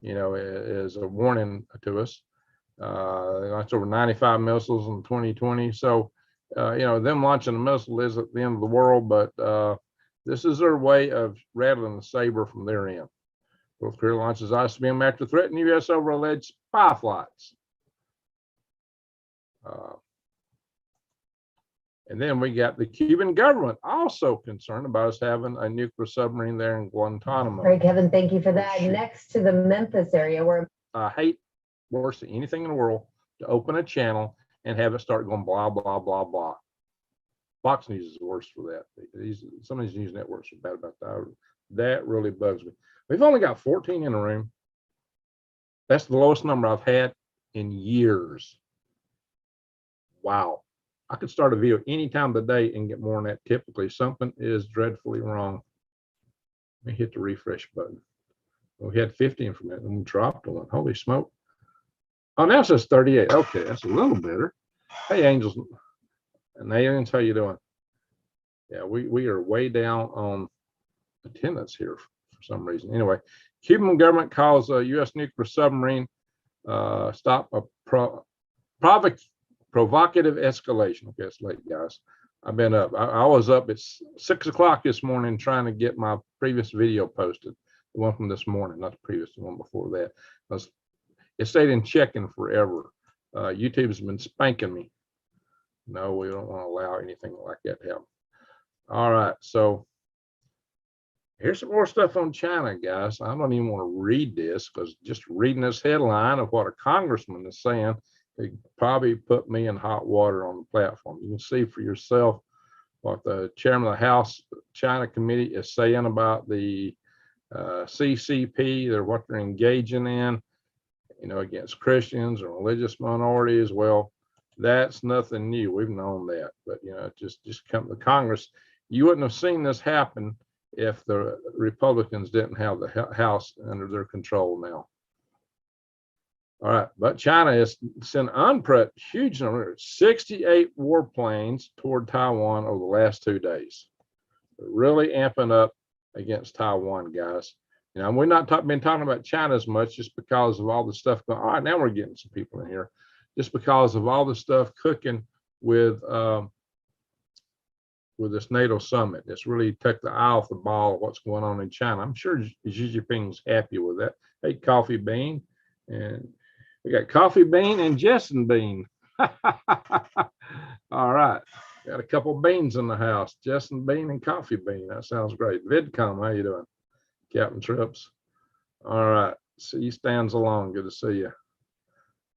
you know, is a warning to us. That's over 95 missiles in 2020. So, you know, them launching a missile is at the end of the world, but this is their way of rattling the saber from their end. North Korea launches ICBM after threatening U.S. over alleged spy flights. And then we got the Cuban government also concerned about us having a nuclear submarine there in Guantanamo. Great, Kevin. Thank you for that. Next to the Memphis area, where I hate worse than anything in the world to open a channel and have it start going blah, blah, blah, blah. Fox News is worse for that. Some of these news networks are bad about that. That really bugs me. We've only got 14 in the room. That's the lowest number I've had in years. Wow. I could start a video any time of the day and get more than that. Typically, something is dreadfully wrong. Let me hit the refresh button. We had 50 from it and we dropped one. Holy smoke. Oh, now it says 38. Okay, that's a little better. Hey, Angels and aliens, how you doing? Yeah, we are way down on attendance here for some reason. Anyway, Cuban government calls a U.S. nuclear submarine stop a provocative escalation. Okay, it's late, guys. I've been up. I was up at 6 o'clock this morning trying to get my previous video posted. The one from this morning, not the previous, the one before that. It stayed in checking forever. YouTube has been spanking me. No, we don't want to allow anything like that to happen. All right, so here's some more stuff on China, guys. I don't even want to read this because just reading this headline of what a congressman is saying, it probably put me in hot water on the platform. You can see for yourself what the chairman of the House China Committee is saying about the CCP, what they're engaging in, you know, against Christians or religious minorities. Well, that's nothing new. We've known that, but you know, just come to Congress. You wouldn't have seen this happen if the Republicans didn't have the House under their control now. All right, but China is sent huge number, 68 warplanes toward Taiwan over the last 2 days. They're really amping up against Taiwan, guys. You know, we're not been talking about China as much just because of all the stuff going on. All right, now we're getting some people in here. Just because of all the stuff cooking with this NATO summit. It's really took the eye off the ball of what's going on in China. I'm sure Xi Jinping's happy with that. Hey, Coffee Bean. And we got Coffee Bean and Jessen Bean. All right. Got a couple beans in the house. Jessen Bean and Coffee Bean. That sounds great. Vidcom, how you doing? Captain Trips. All right. See you stands along. Good to see you.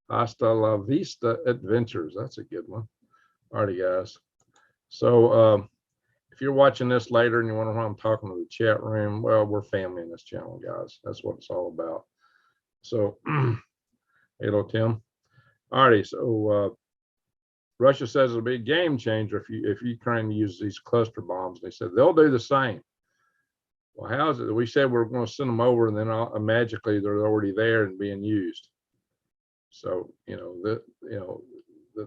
Hasta la Vista Adventures. That's a good one. Alrighty, guys. So if you're watching this later and you wonder why I'm talking to the chat room, well, we're family in this channel, guys. That's what it's all about. So, hello, Tim. Alrighty, so Russia says it'll be a game changer if Ukraine uses these cluster bombs. They said they'll do the same. Well, how is it? We said we're going to send them over, and then magically they're already there and being used. So the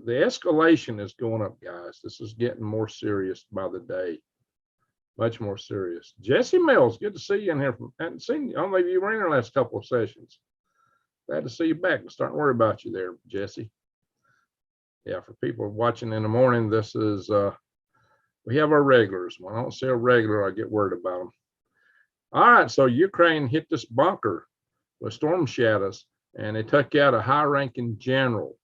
escalation is going up, guys. This is getting more serious by the day, much more serious. Jesse Mills, good to see you in here. Hadn't seen you. I don't know if you were in the last couple of sessions. Glad to see you back. I'm starting to worry about you there, Jesse. Yeah, for people watching in the morning, this is we have our regulars. When I don't see a regular, I get worried about them. All right, so Ukraine hit this bunker with storm shadows, and they took out a high-ranking general.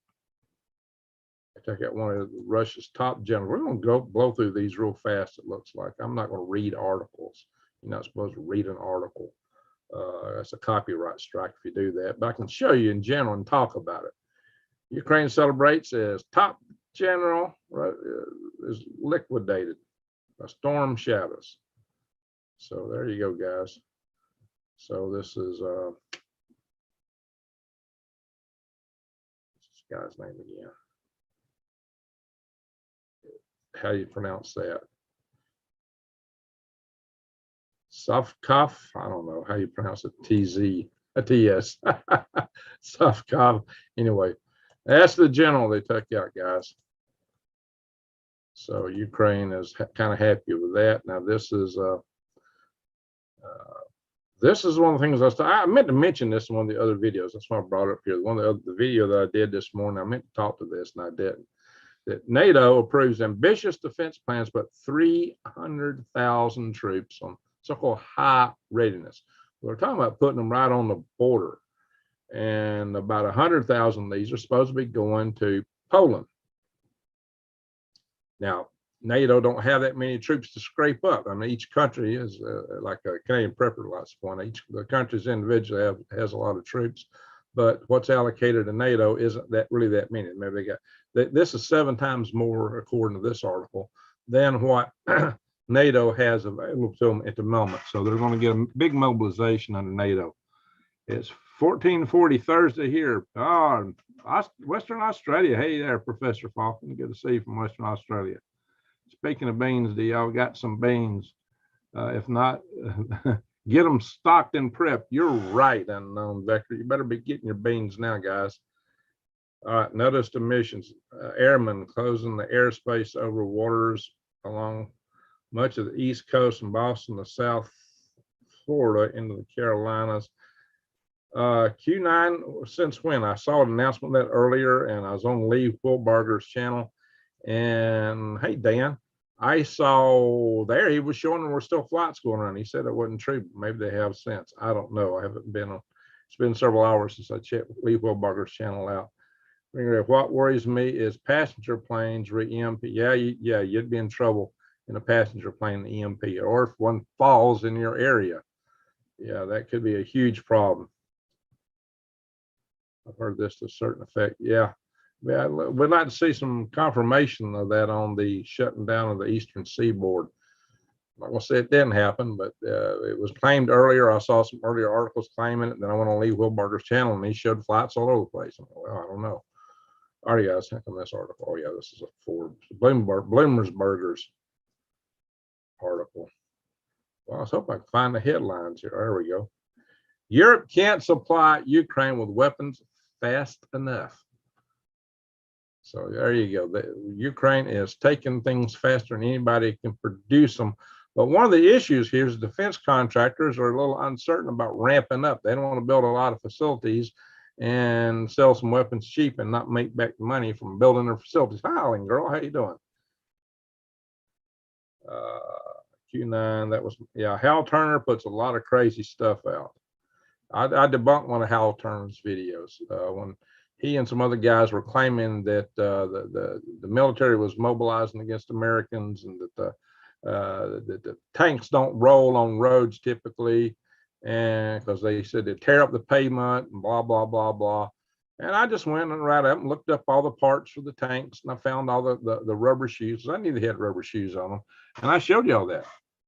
They took out one of Russia's top generals. We're going to blow through these real fast, it looks like. I'm not going to read articles. You're not supposed to read an article. That's a copyright strike if you do that. But I can show you in general and talk about it. Ukraine celebrates as top general is liquidated by storm shadows. So there you go, guys. So this is this guy's name again. How do you pronounce that? Sovkov. I don't know how you pronounce it. TS. Sovkov. Anyway, that's the general they took out, guys. So Ukraine is kind of happy with that. Now this this is one of the things I meant to mention this in one of the other videos. That's why I brought it up here. One of the video that I did this morning, I meant to talk to this and I didn't. That NATO approves ambitious defense plans, but 300,000 troops on so-called high readiness. We're talking about putting them right on the border. And about 100,000 of these are supposed to be going to Poland. Now, NATO don't have that many troops to scrape up. I mean, each country is like a Canadian prepper likes to point. Each the countries individually has a lot of troops, but what's allocated to NATO isn't that really that many. Maybe they got this is 7 times more, according to this article, than what NATO has available to them at the moment. So they're going to get a big mobilization under NATO. It's 1440 Thursday here. Oh, Western Australia. Hey there, Professor Falcon. Good to see you from Western Australia. Speaking of beans, do y'all got some beans? If not, get them stocked and prepped. You're right, Unknown Vector. You better be getting your beans now, guys. All right, noticed emissions. Airmen closing the airspace over waters along much of the East Coast from Boston to South Florida into the Carolinas. Q9, since when? I saw an announcement of that earlier, and I was on Lee Wilbarger's channel. And hey, Dan, I saw there he was showing there were still flights going around. He said it wasn't true. Maybe they have since. I don't know. I haven't been on. It's been several hours since I checked Lee Wilbarger's channel out. What worries me is passenger planes re-EMP. Yeah, you'd be in trouble in a passenger plane, the EMP, or if one falls in your area. Yeah, that could be a huge problem. I've heard this to a certain effect. Yeah, we'd like to see some confirmation of that on the shutting down of the eastern seaboard. I'm not going to say it didn't happen, but it was claimed earlier. I saw some earlier articles claiming it. Then I went on Lee Wilbarger's channel and he showed flights all over the place. I'm like, well, I don't know. All right, guys, check on this article. Oh, yeah, this is a Forbes Bloomberg's article. Well, I was hoping I could find the headlines here. There we go. Europe can't supply Ukraine with weapons fast enough. So there you go. Ukraine is taking things faster than anybody can produce them. But one of the issues here is defense contractors are a little uncertain about ramping up. They don't want to build a lot of facilities and sell some weapons cheap and not make back the money from building their facilities. Hi, Eileen girl, how you doing? Q9, that was, yeah, Hal Turner puts a lot of crazy stuff out. I debunked one of Hal Turner's videos when he and some other guys were claiming that the military was mobilizing against Americans and that the tanks don't roll on roads typically, and because they said they tear up the pavement and blah, blah, blah, blah. And I just went and right up and looked up all the parts for the tanks, and I found all the rubber shoes. I knew they had rubber shoes on them, and I showed you all that.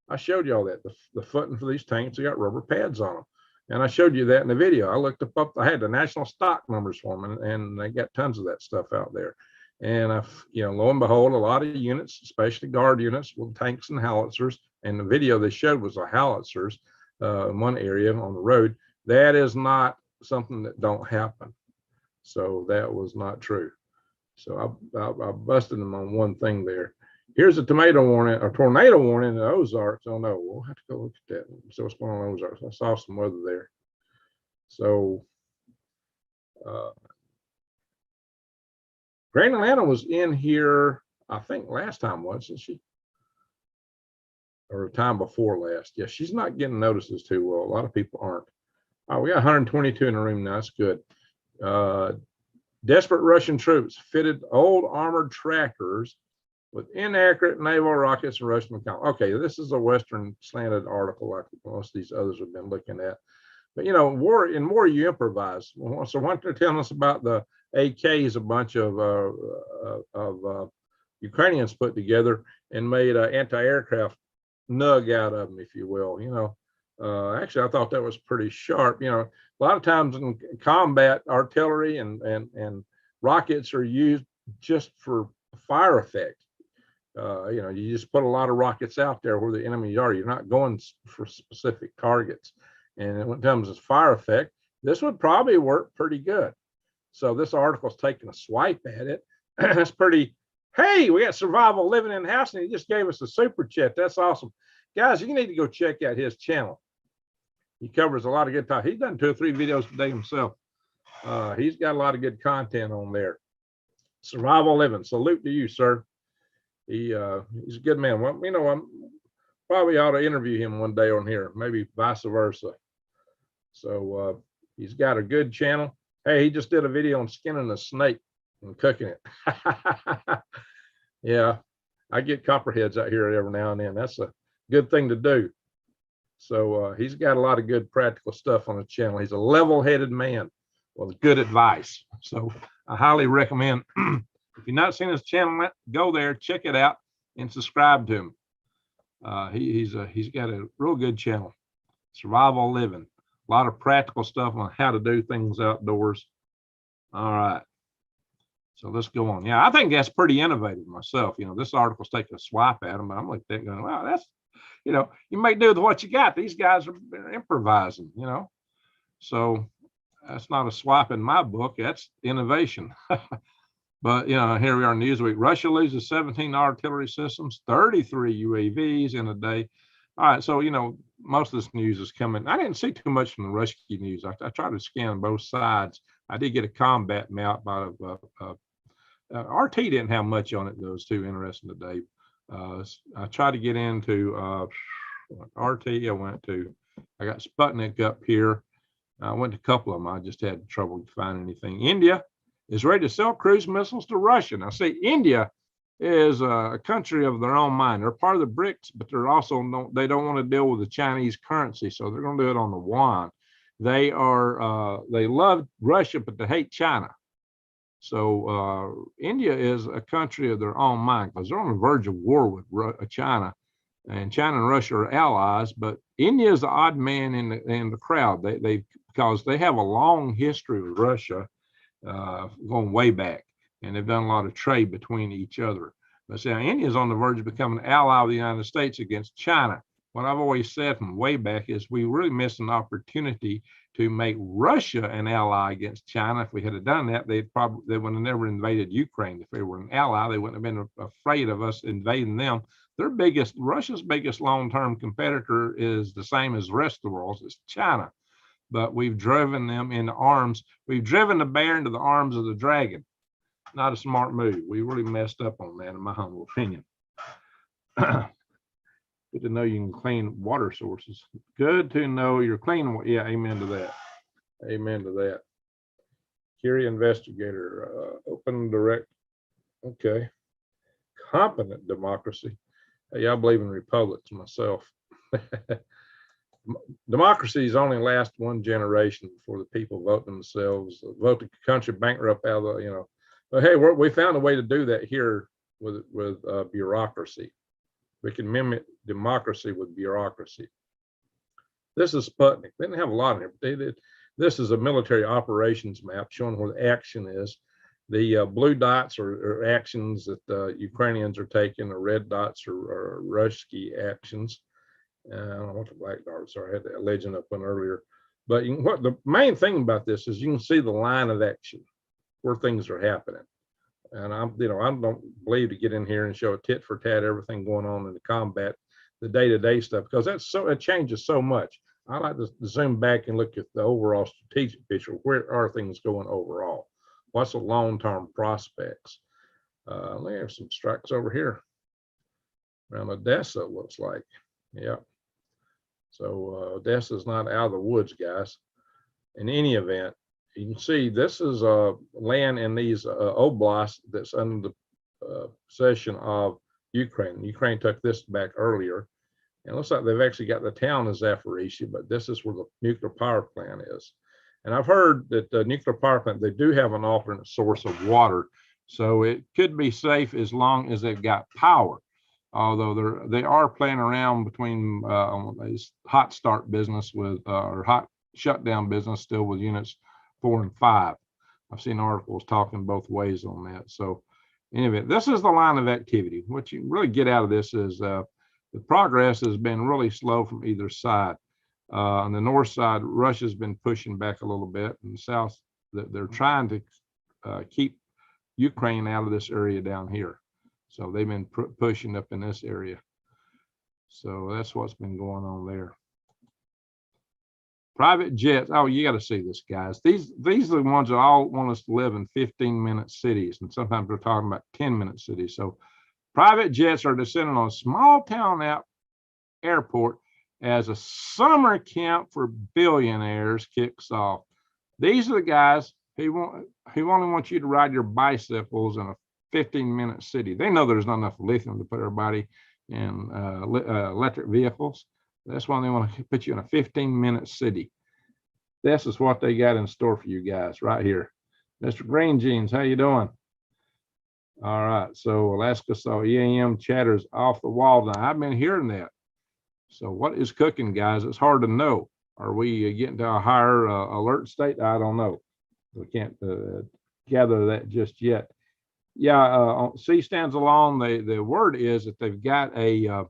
I showed you all that. The footing for these tanks, they got rubber pads on them. And I showed you that in the video. I looked up, I had the national stock numbers for them, and they got tons of that stuff out there. And lo and behold, a lot of units, especially guard units with tanks and howitzers, and the video they showed was the howitzers in one area on the road. That is not something that don't happen. So that was not true. So I busted them on one thing there. Here's a tornado warning in the Ozarks. Oh no, we'll have to go look at that. So what's going on in the Ozarks? I saw some weather there. So Grand Atlanta was in here, I think last time, wasn't she? Or the time before last. Yeah, she's not getting notices too well. A lot of people aren't. Oh, we got 122 in the room now. That's good. Desperate Russian troops fitted old armored trackers with inaccurate naval rockets and Russian account. Okay, this is a Western slanted article like most of these others have been looking at. But war you improvise. So once they're telling us about the AKs, a bunch of Ukrainians put together and made an anti-aircraft nug out of them, if you will. Actually, I thought that was pretty sharp. A lot of times in combat, artillery and rockets are used just for fire effect. You just put a lot of rockets out there where the enemies are. You're not going for specific targets. And when it comes to fire effect, this would probably work pretty good. So this article's taking a swipe at it. It's pretty, hey, we got Survival Living in the House, and he just gave us a super chat. That's awesome. Guys, you need to go check out his channel. He covers a lot of good time. He's done 2 or 3 videos a day himself. He's got a lot of good content on there. Survival Living. Salute to you, sir. He's a good man. Well, you know, I'm probably ought to interview him one day on here, maybe vice versa. So he's got a good channel. Hey, he just did a video on skinning a snake and cooking it. Yeah, I get copperheads out here every now and then. That's a good thing to do. So he's got a lot of good practical stuff on his channel. He's a level-headed man with good advice. So I highly recommend, if you've not seen his channel, go there, check it out, and subscribe to him. He's got a real good channel, Survival Living. A lot of practical stuff on how to do things outdoors. All right. So let's go on. Yeah, I think that's pretty innovative myself. You know, this article's taking a swipe at them, but I'm like that going, wow, that's, you know, you make do with what you got. These guys are improvising, you know. So that's not a swipe in my book. That's innovation. But, you know, here we are in Newsweek. Russia loses 17 artillery systems, 33 UAVs in a day. All right. So, you know, most of this news is coming. I didn't see too much from the Russian news. I tried to scan both sides. I did get a combat map by RT didn't have much on it. Those two interesting today. I tried to get into RT. I got Sputnik up here. I went to a couple of them. I just had trouble finding anything. India is ready to sell cruise missiles to Russia. Now, see, India is a country of their own mind. They're part of the BRICS, but they're also they don't want to deal with the Chinese currency, so they're going to do it on the yuan. They love Russia, but they hate China. So India is a country of their own mind because they're on the verge of war with China, and China and Russia are allies. But India is the odd man in the crowd. Because they have a long history with Russia, going way back, and they've done a lot of trade between each other. But see, India is on the verge of becoming an ally of the United States against China. What I've always said from way back is we really missed an opportunity to make Russia an ally against China. If we had done that, they would have never invaded Ukraine. If they were an ally, they wouldn't have been afraid of us invading them. Russia's biggest long-term competitor is the same as the rest of the world. It's China. But we've driven them into arms. We've driven the bear into the arms of the dragon. Not a smart move. We really messed up on that, in my humble opinion. Good to know you can clean water sources. Good to know you're clean. Yeah, amen to that. Amen to that. Curie investigator, open direct. Okay. Competent democracy. Hey, I believe in republics myself. Democracies only last one generation before the people vote themselves, vote the country bankrupt out of the, you know. But hey, we found a way to do that here with bureaucracy. We can mimic democracy with bureaucracy. This is Sputnik. They didn't have a lot in it. This is a military operations map showing where the action is. The blue dots are actions that the Ukrainians are taking. The red dots are Ruski actions. I don't know what the black dots are. I had that legend up one earlier. But what the main thing about this is you can see the line of action where things are happening. And I don't believe to get in here and show a tit for tat everything going on in the combat, the day-to-day stuff, because it changes so much. I like to zoom back and look at the overall strategic picture. Where are things going overall? What's the long-term prospects? There's some strikes over here around Odessa, it looks like. Yeah. So Odessa is not out of the woods, guys. In any event, you can see this is land in these oblasts that's under the possession of Ukraine. Ukraine took this back earlier. And it looks like they've actually got the town of Zaporizhzhia, but this is where the nuclear power plant is. And I've heard that the nuclear power plant, they do have an alternate source of water. So it could be safe as long as they've got power. Although they are playing around between this hot start business with or hot shutdown business still with units 4 and 5. I've seen articles talking both ways on that. So anyway, this is the line of activity. What you really get out of this is the progress has been really slow from either side. On the north side, Russia's been pushing back a little bit, and the south, they're trying to keep Ukraine out of this area down here. So they've been pushing up in this area. So that's what's been going on there. Private jets. Oh, you got to see this, guys. These are the ones that all want us to live in 15-minute cities, and sometimes we're talking about 10-minute cities. So private jets are descending on a small town airport as a summer camp for billionaires kicks off. These are the guys who only want you to ride your bicycles in a 15-minute city. They know there's not enough lithium to put everybody in electric vehicles. That's why they want to put you in a 15-minute city. This is what they got in store for you guys right here. Mr. Green Jeans, how you doing? All right, so Alaska saw EAM chatters off the wall. Now, I've been hearing that. So what is cooking, guys? It's hard to know. Are we getting to a higher alert state? I don't know. We can't gather that just yet. Yeah, C stands alone. The word is that they've got another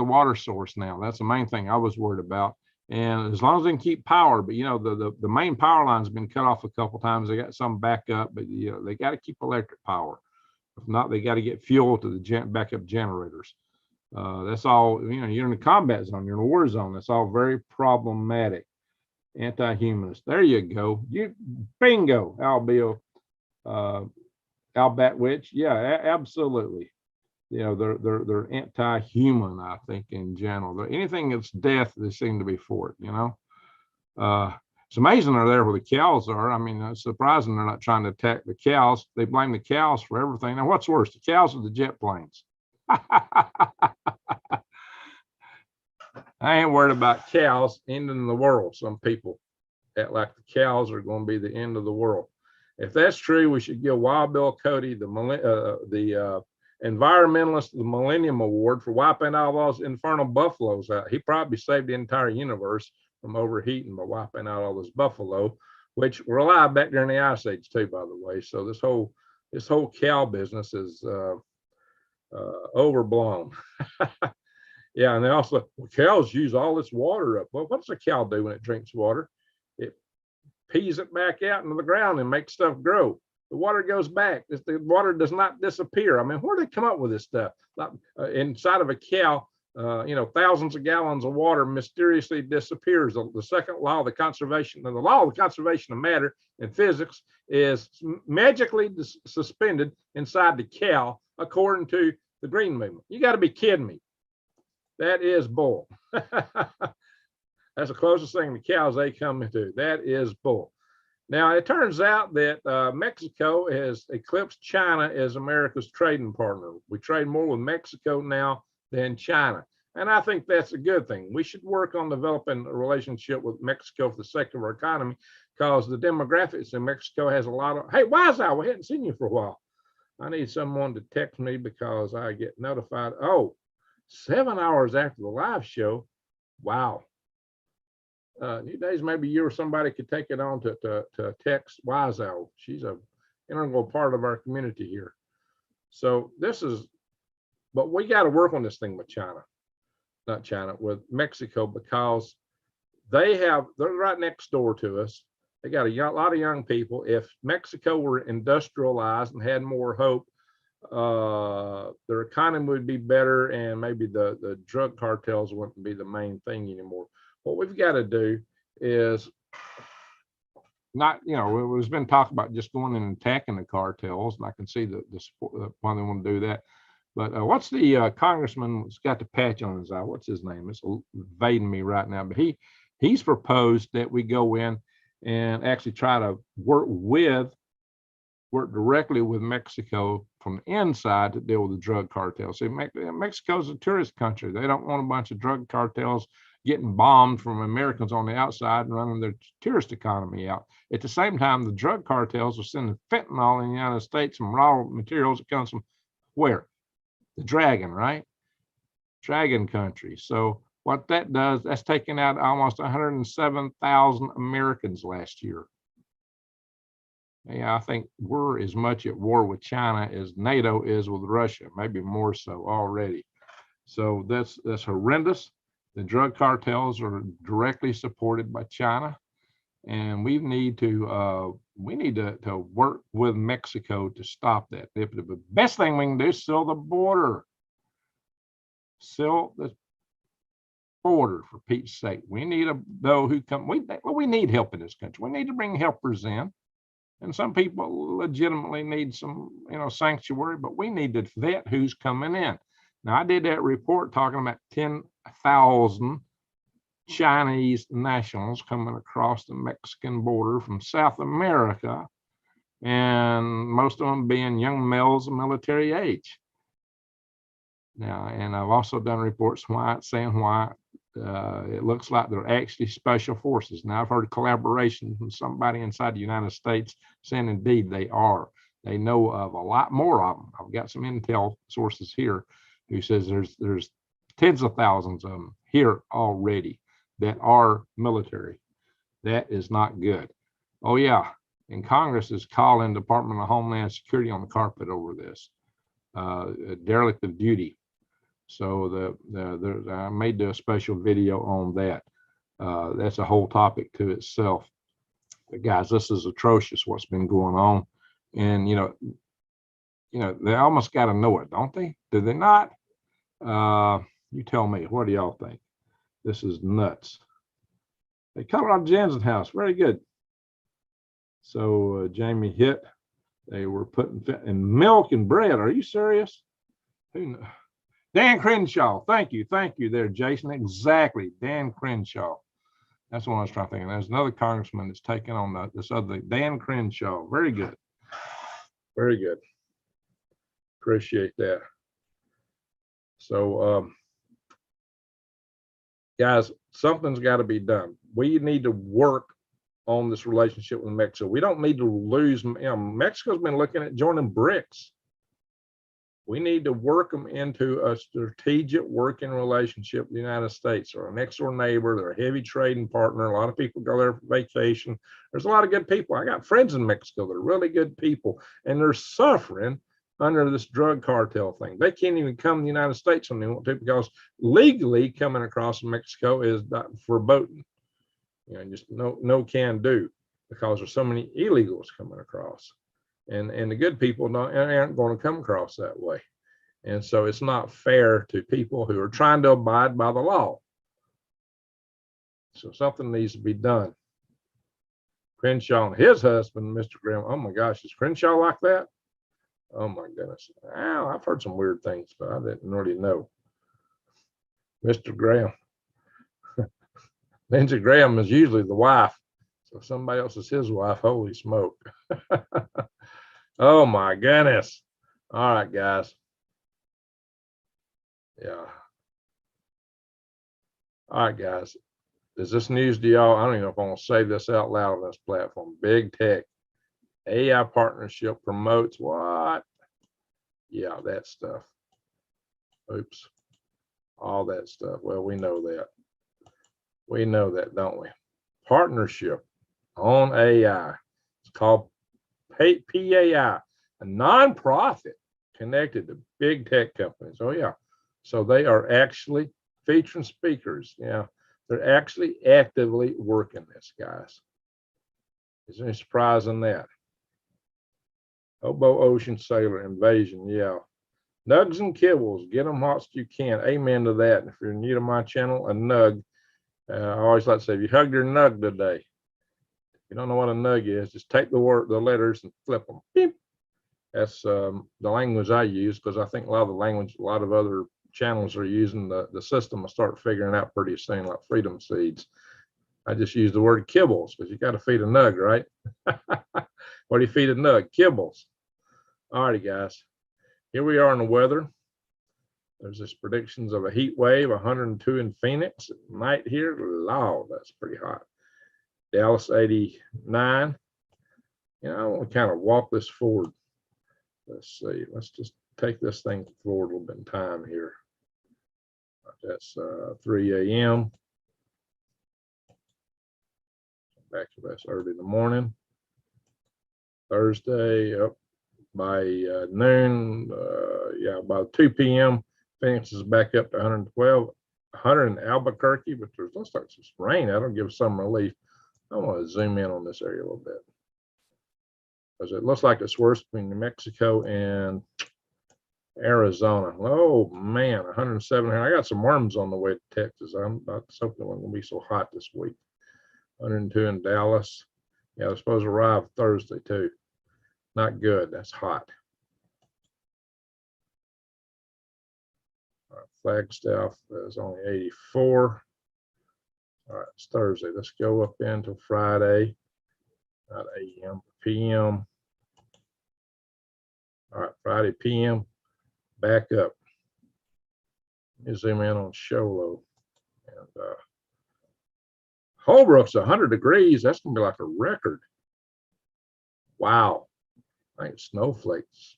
water source now. That's the main thing I was worried about. And as long as they can keep power, but you know, the main power line's been cut off a couple times. They got some backup, but you know, they got to keep electric power. If not, they got to get fuel to the backup generators. That's all, you know, you're in a combat zone, you're in a war zone. That's all very problematic. Anti-humanist. There you go. Bingo, Al Bill. Al Batwitch. Yeah, absolutely. You know, they're anti-human, I think, in general. Anything that's death, they seem to be for it, you know. It's amazing they're there where the cows are. I mean, it's surprising they're not trying to attack the cows. They blame the cows for everything. Now, what's worse, the cows or the jet planes? I ain't worried about cows ending the world. Some people act like the cows are going to be the end of the world. If that's true, we should give Wild Bill Cody the environmentalist the Millennium Award for wiping out all those infernal buffaloes out. He probably saved the entire universe from overheating by wiping out all those buffalo, which were alive back during the Ice Age too, by the way. So this whole cow business is overblown. Yeah, and they also, well, cows use all this water up. Well, what's a cow do when it drinks water? It pees it back out into the ground and makes stuff grow. The water goes back. The water does not disappear. I mean, where do they come up with this stuff? Like, inside of a cow, you know, thousands of gallons of water mysteriously disappears. The second law of the conservation, and the law of the conservation of matter in physics is magically suspended inside the cow, according to the Green Movement. You got to be kidding me. That is bull. That's the closest thing to cows they come into. That is bull. Now, it turns out that Mexico has eclipsed China as America's trading partner. We trade more with Mexico now than China. And I think that's a good thing. We should work on developing a relationship with Mexico for the sake of our economy, because the demographics in Mexico has a lot of, hey, Wise-Owl, we hadn't seen you for a while. I need someone to text me because I get notified. Oh, 7 hours after the live show. Wow. New days, maybe you or somebody could take it on to text Wise-Owl. She's an integral part of our community here. So this is, but we got to work on this thing with China, not China, with Mexico, because they're right next door to us. They got a lot of young people. If Mexico were industrialized and had more hope, their economy would be better, and maybe the drug cartels wouldn't be the main thing anymore. What we've got to do is not, you know, there's been talk about just going in and attacking the cartels, and I can see the support why they want to do that. But what's the congressman that's got the patch on his eye? What's his name? It's evading me right now. But he's proposed that we go in and actually try to work directly with Mexico from the inside to deal with the drug cartels. See, Mexico's a tourist country. They don't want a bunch of drug cartels getting bombed from Americans on the outside and running their tourist economy out. At the same time, the drug cartels are sending fentanyl in the United States from raw materials that comes from where? The dragon, right? Dragon country. So what that does, that's taking out almost 107,000 Americans last year. Yeah, I think we're as much at war with China as NATO is with Russia, maybe more so already. So that's horrendous. The drug cartels are directly supported by China, and we need to work with Mexico to stop that. The best thing we can do is seal the border. border, for Pete's sake. We need those who come. We need help in this country. We need to bring helpers in. And some people legitimately need some, sanctuary, but we need to vet who's coming in. Now, I did that report talking about 10,000 Chinese nationals coming across the Mexican border from South America, and most of them being young males of military age. Now, and I've also done reports saying why it looks like they're actually special forces. Now, I've heard collaboration from somebody inside the United States saying indeed they are. They know of a lot more of them. I've got some intel sources here who says there's tens of thousands of them here already that are military. That is not good. Oh yeah, and Congress is calling Department of Homeland Security on the carpet over this derelict of duty. So I may do a special video on that. That's a whole topic to itself. But guys, this is atrocious what's been going on. And they almost got to know it, don't they? Do they not? You tell me, what do y'all think? This is nuts. They cut out Jensen's house. Very good. So Jamie hit. They were putting in milk and bread. Are you serious? Who knows? Dan Crenshaw, thank you there, Jason. Exactly, Dan Crenshaw. That's what I was trying to think of. There's another congressman that's taking on this other Dan Crenshaw. Very good, very good. Appreciate that. So, guys, something's got to be done. We need to work on this relationship with Mexico. We don't need to lose. Mexico's been looking at joining BRICS. We need to work them into a strategic working relationship with the United States. They're a next door neighbor. They're a heavy trading partner. A lot of people go there for vacation. There's a lot of good people. I got friends in Mexico that are really good people, and they're suffering under this drug cartel thing. They can't even come to the United States when they want to because legally coming across Mexico is not verboten. Just no can do because there's so many illegals coming across. And the good people aren't going to come across that way. And so it's not fair to people who are trying to abide by the law. So something needs to be done. Crenshaw and his husband, Mr. Graham. Oh my gosh, is Crenshaw like that? Oh my goodness. I've heard some weird things, but I didn't really know. Mr. Graham. Lindsey Graham is usually the wife. So if somebody else is his wife, holy smoke. Oh my goodness. All right, guys. Yeah. All right, guys. Is this news to y'all? I don't even know if I want to say this out loud on this platform. Big tech AI partnership promotes what? Yeah, that stuff. Oops. All that stuff. Well, we know that. We know that, don't we? Partnership on AI. It's called PAI, a nonprofit connected to big tech companies. Oh yeah. So they are actually featuring speakers. Yeah. They're actually actively working this, guys. Is there any surprise in that? Hobo Ocean Sailor Invasion. Yeah. Nugs and kibbles. Get them whilst you can. Amen to that. And if you're new to my channel, a nug. I always like to say, if you hugged your nug today, if you don't know what a nug is, just take the letters and flip them. Beep. That's the language I use because I think a lot of other channels are using the system. I start figuring out pretty soon, like Freedom Seeds. I just use the word kibbles because you got to feed a nug, right? What do you feed a nug? Kibbles. All righty, guys. Here we are in the weather. There's this predictions of a heat wave, 102 in Phoenix at night here. Lord, that's pretty hot. Dallas 89. I want to kind of walk this forward. Let's see. Let's just take this thing forward a little bit in time here. That's 3 a.m. Back to that's early in the morning. Thursday up by noon. Yeah, by 2 p.m. Phoenix is back up to 112. 100 in Albuquerque, but looks like some rain. That'll give some relief. I want to zoom in on this area a little bit because it looks like it's worse between New Mexico and Arizona. Oh man, 107 here. I got some worms on the way to Texas. I'm not hoping it's going to be so hot this week. 102 in Dallas. Yeah, they're supposed to arrive Thursday too. Not good. That's hot. All right, Flagstaff is only 84. All right, it's Thursday. Let's go up into Friday. Not AM, PM. All right, Friday PM. Back up. Let me zoom in on Sholo. And Holbrook's 100 degrees. That's going to be like a record. Wow. I think Snowflake's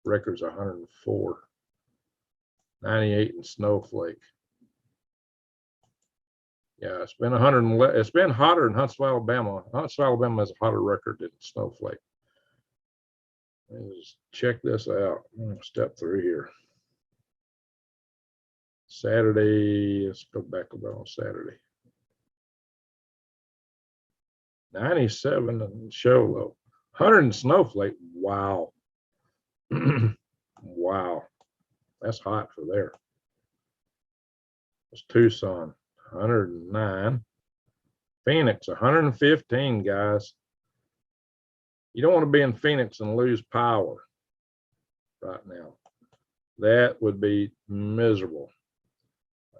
record's 104. 98 in Snowflake. Yeah, it's been 111. It's been hotter in Huntsville, Alabama. Huntsville, Alabama has a hotter record than Snowflake. Let's check this out. I'm going to step through here. Saturday, let's go back a bit on Saturday. 97 in Sholo. 100 in Snowflake. Wow. Wow. That's hot for there. It's Tucson, 109. Phoenix, 115, guys. You don't want to be in Phoenix and lose power right now. That would be miserable.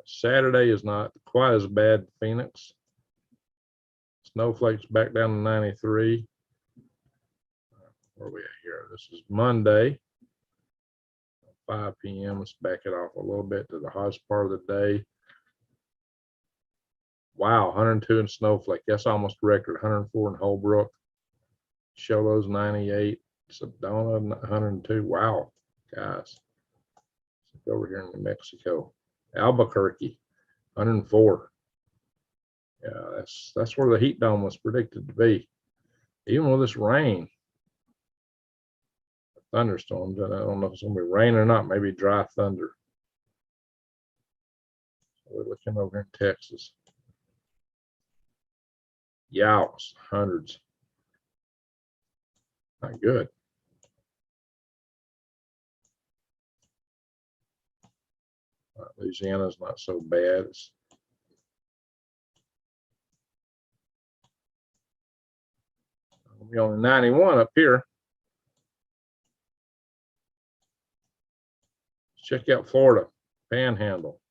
Saturday is not quite as bad in Phoenix. Snowflake's back down to 93. Where are we at here? This is Monday, 5 p.m. Let's back it off a little bit to the hottest part of the day. Wow, 102 in Snowflake. That's almost record. 104 in Holbrook. Sholo's 98. Sedona 102. Wow, guys. Let's go over here in New Mexico. Albuquerque, 104. Yeah, that's where the heat dome was predicted to be. Even with this rain, thunderstorms. I don't know if it's going to be rain or not. Maybe dry thunder. We're looking over in Texas. Yows, hundreds. Not good. Louisiana's not so bad. It's we're only 91 up here. Check out Florida, Panhandle.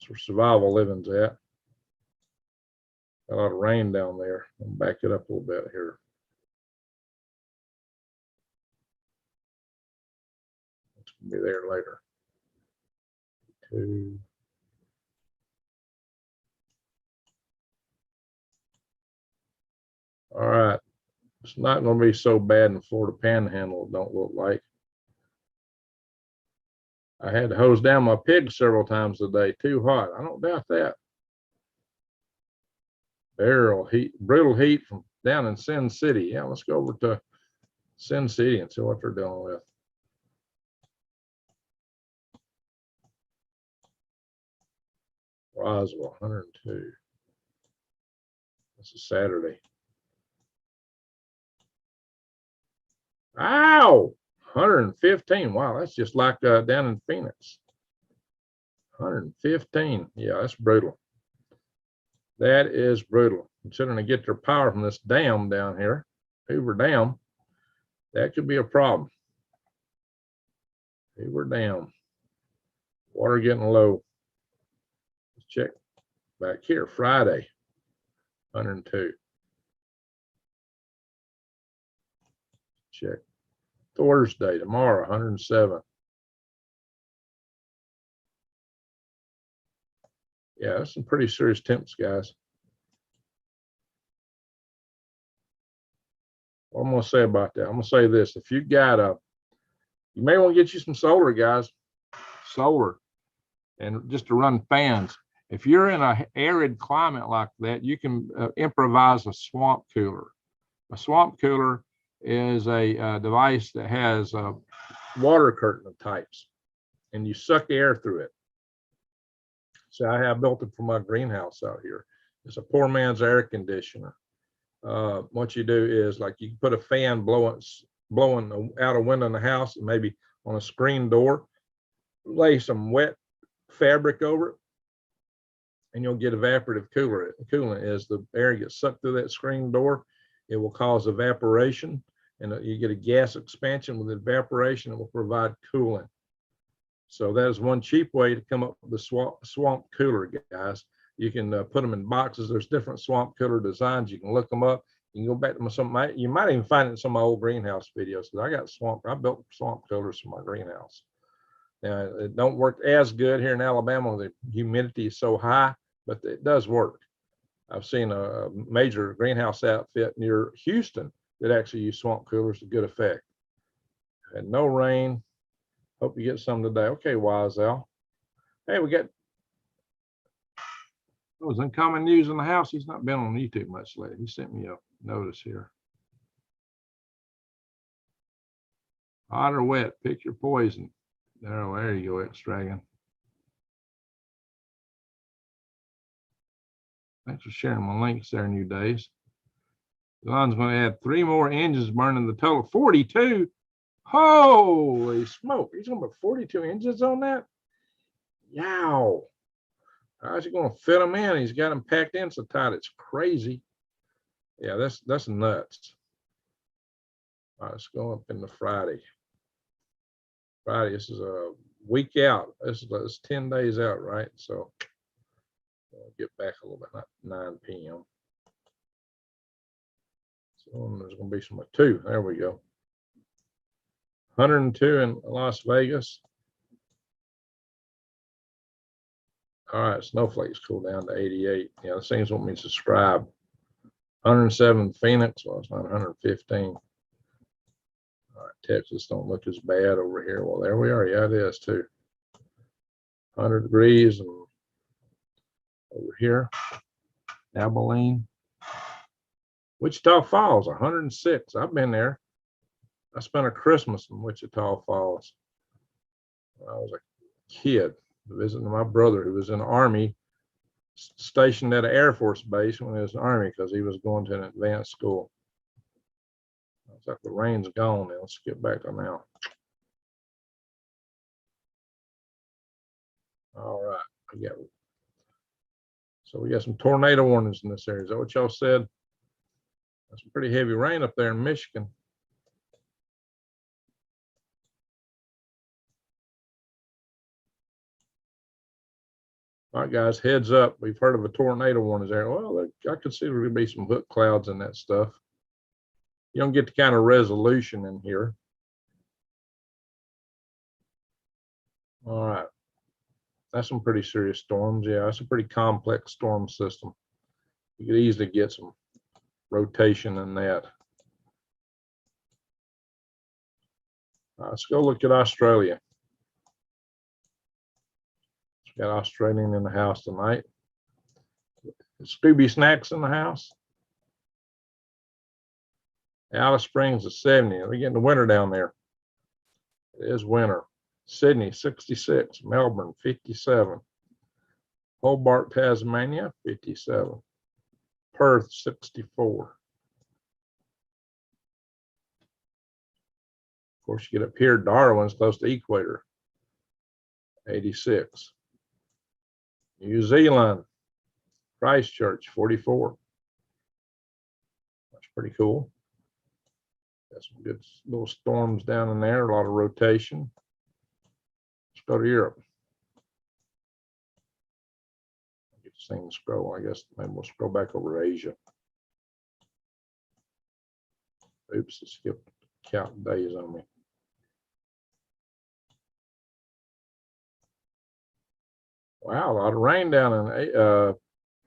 That's where survival living's at. Got a lot of rain down there. I'll back it up a little bit here. It's gonna be there later. 2. All right. It's not going to be so bad in Florida Panhandle, it don't look like. I had to hose down my pigs several times a day. Too hot. I don't doubt that. Barrel heat, brutal heat from down in Sin City. Yeah, let's go over to Sin City and see what they're dealing with. Roswell, 102. This is Saturday. Ow! 115. Wow, that's just like down in Phoenix. 115. Yeah, that's brutal. That is brutal. Considering they get their power from this dam down here, Hoover Dam, that could be a problem. Hoover Dam. Water getting low. Let's check back here. Friday, 102. Check. Thursday, tomorrow, 107. Yeah, that's some pretty serious temps, guys. What I'm going to say about that, I'm going to say this. If you got you may want to get you some solar, guys. Solar. And just to run fans. If you're in an arid climate like that, you can improvise a swamp cooler. A swamp cooler is a device that has a water curtain of types, and you suck the air through it. So I have built it for my greenhouse out here. It's a poor man's air conditioner. What you do is like you put a fan blowing blowing out a window in the house, and maybe on a screen door, lay some wet fabric over it, and you'll get evaporative coolant. As the air gets sucked through that screen door, it will cause evaporation, and you get a gas expansion with evaporation. It will provide coolant. So that is one cheap way to come up with the swamp cooler, guys. You can put them in boxes. There's different swamp cooler designs. You can look them up. You can go back to some. You might even find it in some of my old greenhouse videos. I built swamp coolers for my greenhouse. Now, it don't work as good here in Alabama. The humidity is so high, but it does work. I've seen a major greenhouse outfit near Houston that actually used swamp coolers to good effect. Had no rain. Hope you get some today. Okay, Wise Al. Hey, we got those uncommon news in the house. He's not been on YouTube much lately. He sent me a notice here. Hot or wet, pick your poison. There you go, X-Dragon. Thanks for sharing my links there, New Days. John's going to add 3 more engines, burning the total 42. Holy smoke. He's going to put 42 engines on that? Yow. How's he going to fit them in? He's got them packed in so tight, it's crazy. Yeah, that's nuts. All right, let's go up into Friday. Friday, this is a week out. This is 10 days out, right? So I'll get back a little bit, not 9 p.m. So there's going to be some 2. There we go. 102 in Las Vegas. All right, snowflakes cool down to 88. Yeah, the things want me to subscribe. 107 Phoenix. Well, it's not 115. All right, Texas don't look as bad over here. Well, there we are. Yeah, it is too. 100 degrees and over here, Abilene. Wichita Falls, 106. I've been there. I spent a Christmas in Wichita Falls when I was a kid, visiting my brother who was in the Army, stationed at an Air Force base when he was in the Army because he was going to an advanced school. Looks like the rain's gone now. Let's get back to now. All right, we got some tornado warnings in this area. Is that what y'all said? That's some pretty heavy rain up there in Michigan. All right, guys, heads up. We've heard of a tornado warning there. Well, I consider there to be some hook clouds and that stuff. You don't get the kind of resolution in here. All right. That's some pretty serious storms. Yeah, that's a pretty complex storm system. You could easily get some rotation in that. All right, let's go look at Australia. We got Australian in the house tonight. Scooby Snacks in the house. Alice Springs is 70. We're getting the winter down there. It is winter. Sydney, 66. Melbourne, 57. Hobart, Tasmania, 57. Perth, 64. Of course, you get up here, Darwin's close to equator, 86. New Zealand, Christchurch, 44. That's pretty cool. Got some good little storms down in there, a lot of rotation. Let's go to Europe. Get this thing to scroll. I guess maybe we'll scroll back over to Asia. Oops, it skipped counting days on me. Wow, a lot of rain down in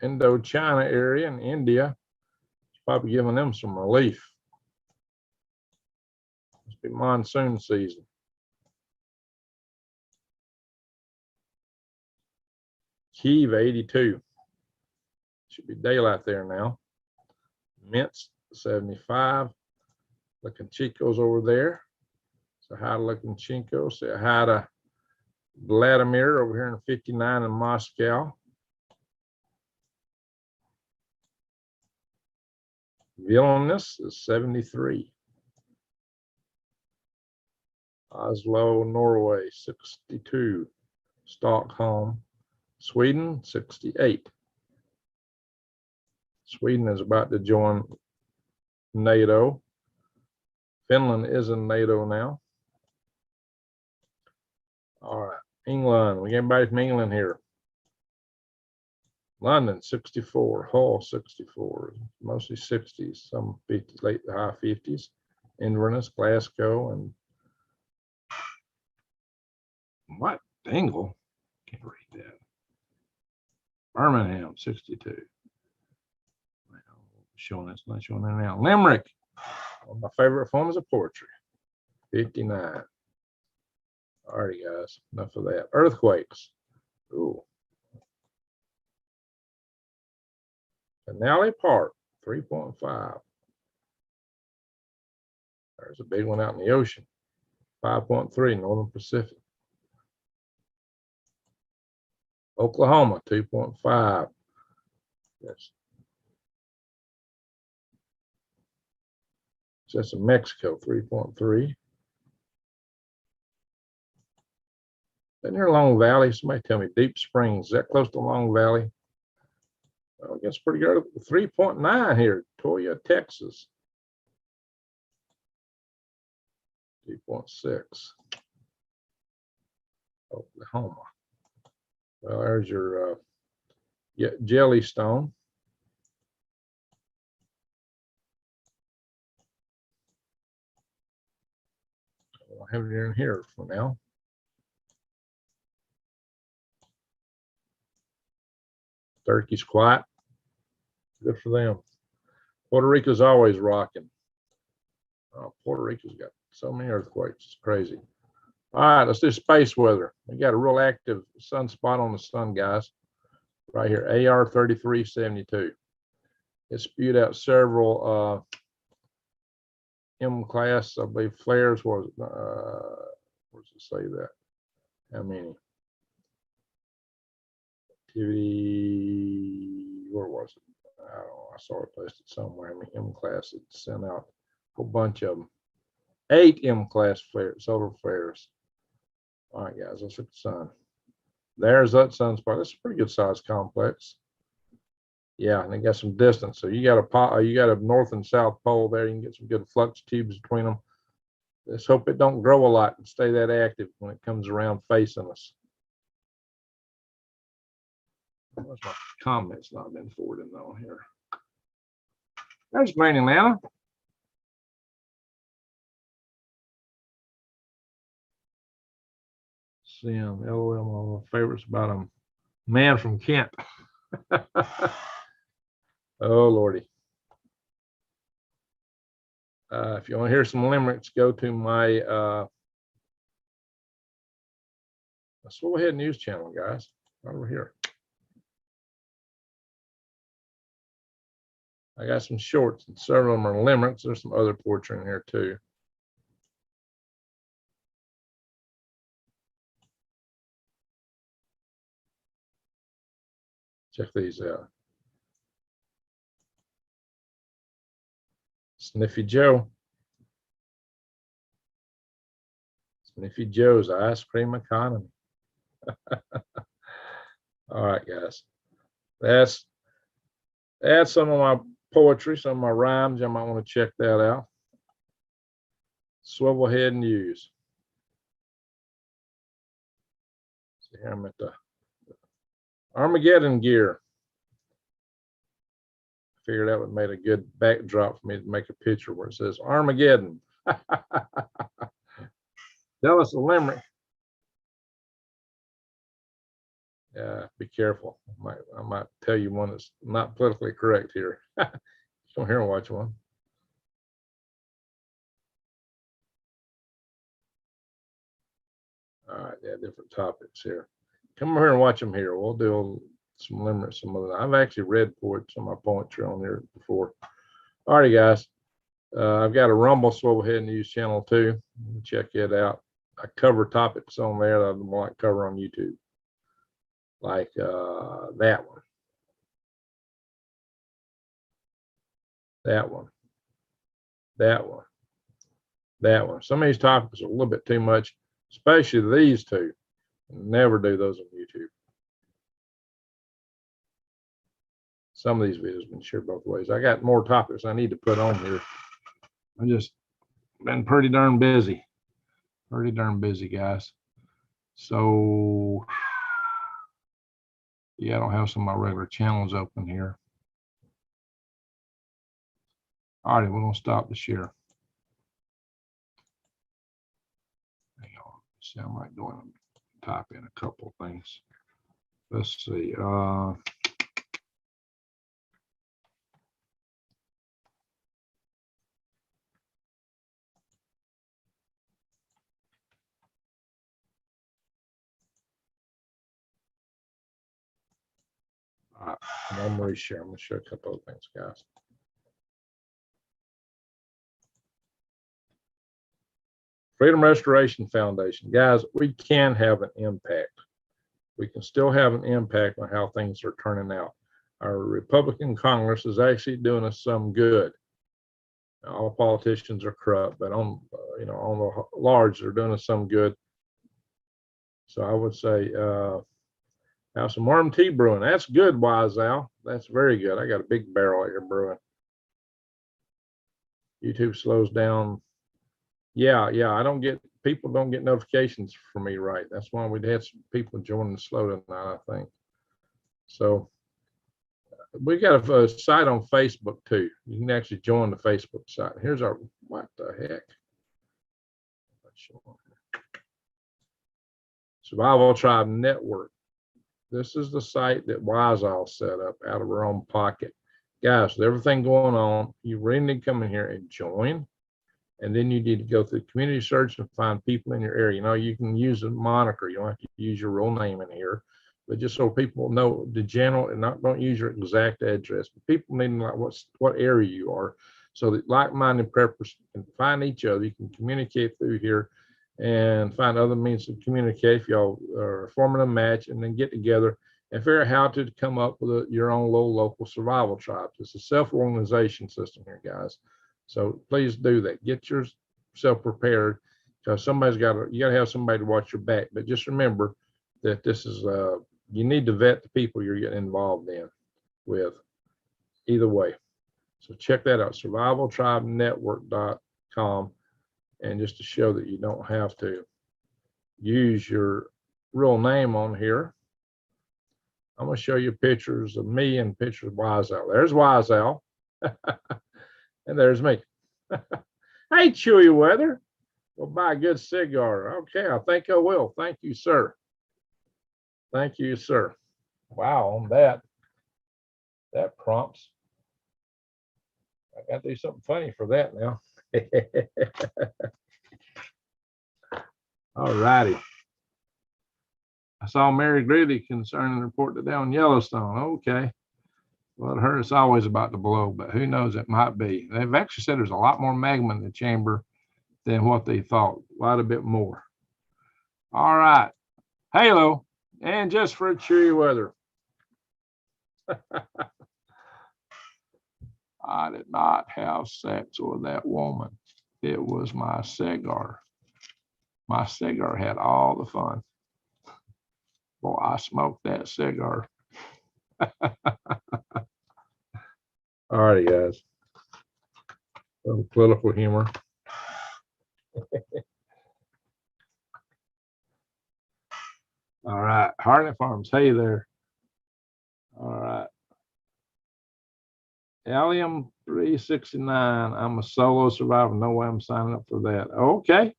Indochina area in India. It's probably giving them some relief. Must be monsoon season. Kyiv, 82. Should be daylight there now. Minsk, 75. Lukashenko's over there. So hi to Lukashenko. Say hi to Vladimir over here in 59 in Moscow. Vilnius is 73. Oslo, Norway, 62. Stockholm, Sweden, 68. Sweden is about to join NATO. Finland is in NATO now. All right, England. We got anybody from England here. London, 64. Hull, 64. Mostly 60s, some 50s, late to high 50s. Inverness, Glasgow, and what? Dingle? Can't read that. Birmingham, 62. Well, showing it's not showing that now. Limerick, one of my favorite forms of poetry, 59. Alrighty, guys, enough of that. Earthquakes. Ooh. Finale Park, 3.5. There's a big one out in the ocean, 5.3, Northern Pacific. Oklahoma, 2.5. Yes. That's in Mexico, 3.3. Isn't there Long Valley? Somebody tell me. Deep Springs, is that close to Long Valley? Well, I guess pretty good. 3.9 here, Toya, Texas. 2.6. Oklahoma. Well, there's your Yellowstone. I'll have it in here for now. Turkey's quiet. Good for them. Puerto Rico's always rocking. Oh, Puerto Rico's got so many earthquakes. It's crazy. All right, let's do space weather. We got a real active sunspot on the sun, guys. Right here, AR 3372. It spewed out several M-class, I believe, flares. Where does it say that? How many? Activity, where was it? I don't know. I saw it posted somewhere. I mean, M-class had sent out a whole bunch of them. 8 M-class flares, solar flares. All right, guys, let's look at the sun. There's that sunspot. That's a pretty good sized complex. Yeah, and they got some distance. So you got a north and south pole there. You can get some good flux tubes between them. Let's hope it don't grow a lot and stay that active when it comes around facing us. What's my comments not been forwarded on here? There's Green Atlanta. Sim, LOL, one of my favorites about a man from Kent. Oh, Lordy. If you want to hear some limericks, go to my Swivelhead News channel, guys. Right over here. I got some shorts, and several of them are limericks. There's some other poetry in here too. Check these out. Sniffy Joe. Sniffy Joe's ice cream economy. All right, guys. That's some of my poetry, some of my rhymes. You might want to check that out. Swivelhead News. See here, I'm at the Armageddon gear. Figured that would make a good backdrop for me to make a picture where it says Armageddon. Tell us a limerick. Yeah, be careful. I might tell you one that's not politically correct here. Come here and watch one. All right, yeah, different topics here. Come over here and watch them here. We'll do some limericks, some of them. I've actually read some of my poetry on here before. All righty, guys. I've got a Rumble Swivelhead News channel too. Check it out. I cover topics on there that I might cover on YouTube, like that one, that one, that one, that one. Some of these topics are a little bit too much, especially these two. Never do those on YouTube. Some of these videos have been shared both ways. I got more topics I need to put on here. I just been pretty darn busy. Pretty darn busy, guys. So yeah, I don't have some of my regular channels open here. All right, we're gonna stop the share. Hang on, sound like going and type in a couple of things. Let's see. All right, I'm gonna reshare. I'm gonna show a couple of things, guys. Freedom Restoration Foundation, guys, we can have an impact. We can still have an impact on how things are turning out. Our Republican Congress is actually doing us some good. Now, all politicians are corrupt, but on on the large, they're doing us some good. So I would say have some worm tea brewing. That's good, Wise Al. That's very good. I got a big barrel here brewing. YouTube slows down. Yeah, people don't get notifications for me, right? That's why we'd had some people joining the slow tonight, I think. So we got a site on Facebook too. You can actually join the Facebook site. Here's our, what the heck? Survival Tribe Network. This is the site that Wise All set up out of her own pocket. Guys, with everything going on, you really need to come in here and join. And then you need to go through community search and find people in your area. You know, you can use a moniker. You don't have to use your real name in here, but just so people know the general, and don't use your exact address. But people need to know what area you are, so that like-minded preppers can find each other. You can communicate through here and find other means to communicate if y'all are forming a match, and then get together and figure out how to come up with your own little local survival tribes. It's a self-organization system here, guys. So please do that. Get yourself prepared, because you got to have somebody to watch your back. But just remember that this is, you need to vet the people you're getting involved with either way. So check that out, survivaltribenetwork.com. And just to show that you don't have to use your real name on here, I'm going to show you pictures of me and pictures of Wise Al. There's Wise Al. And there's me. Hey, Chewy Weather. We'll buy a good cigar. Okay, I think I will. Thank you, sir. Thank you, sir. Wow, on that prompts. I got to do something funny for that now. All righty. I saw Mary Greeley concerning the report today on Yellowstone. Okay. Well, it hurts always about to blow, but who knows, it might be. They've actually said there's a lot more magma in the chamber than what they thought, quite a bit more. All right. Halo, and just for cheery weather. I did not have sex with that woman. It was my cigar. My cigar had all the fun. Boy, I smoked that cigar. All righty, guys. A little political humor. All right, Harding Farms. Hey there. All right. Allium 369. I'm a solo survivor. No way I'm signing up for that. Okay.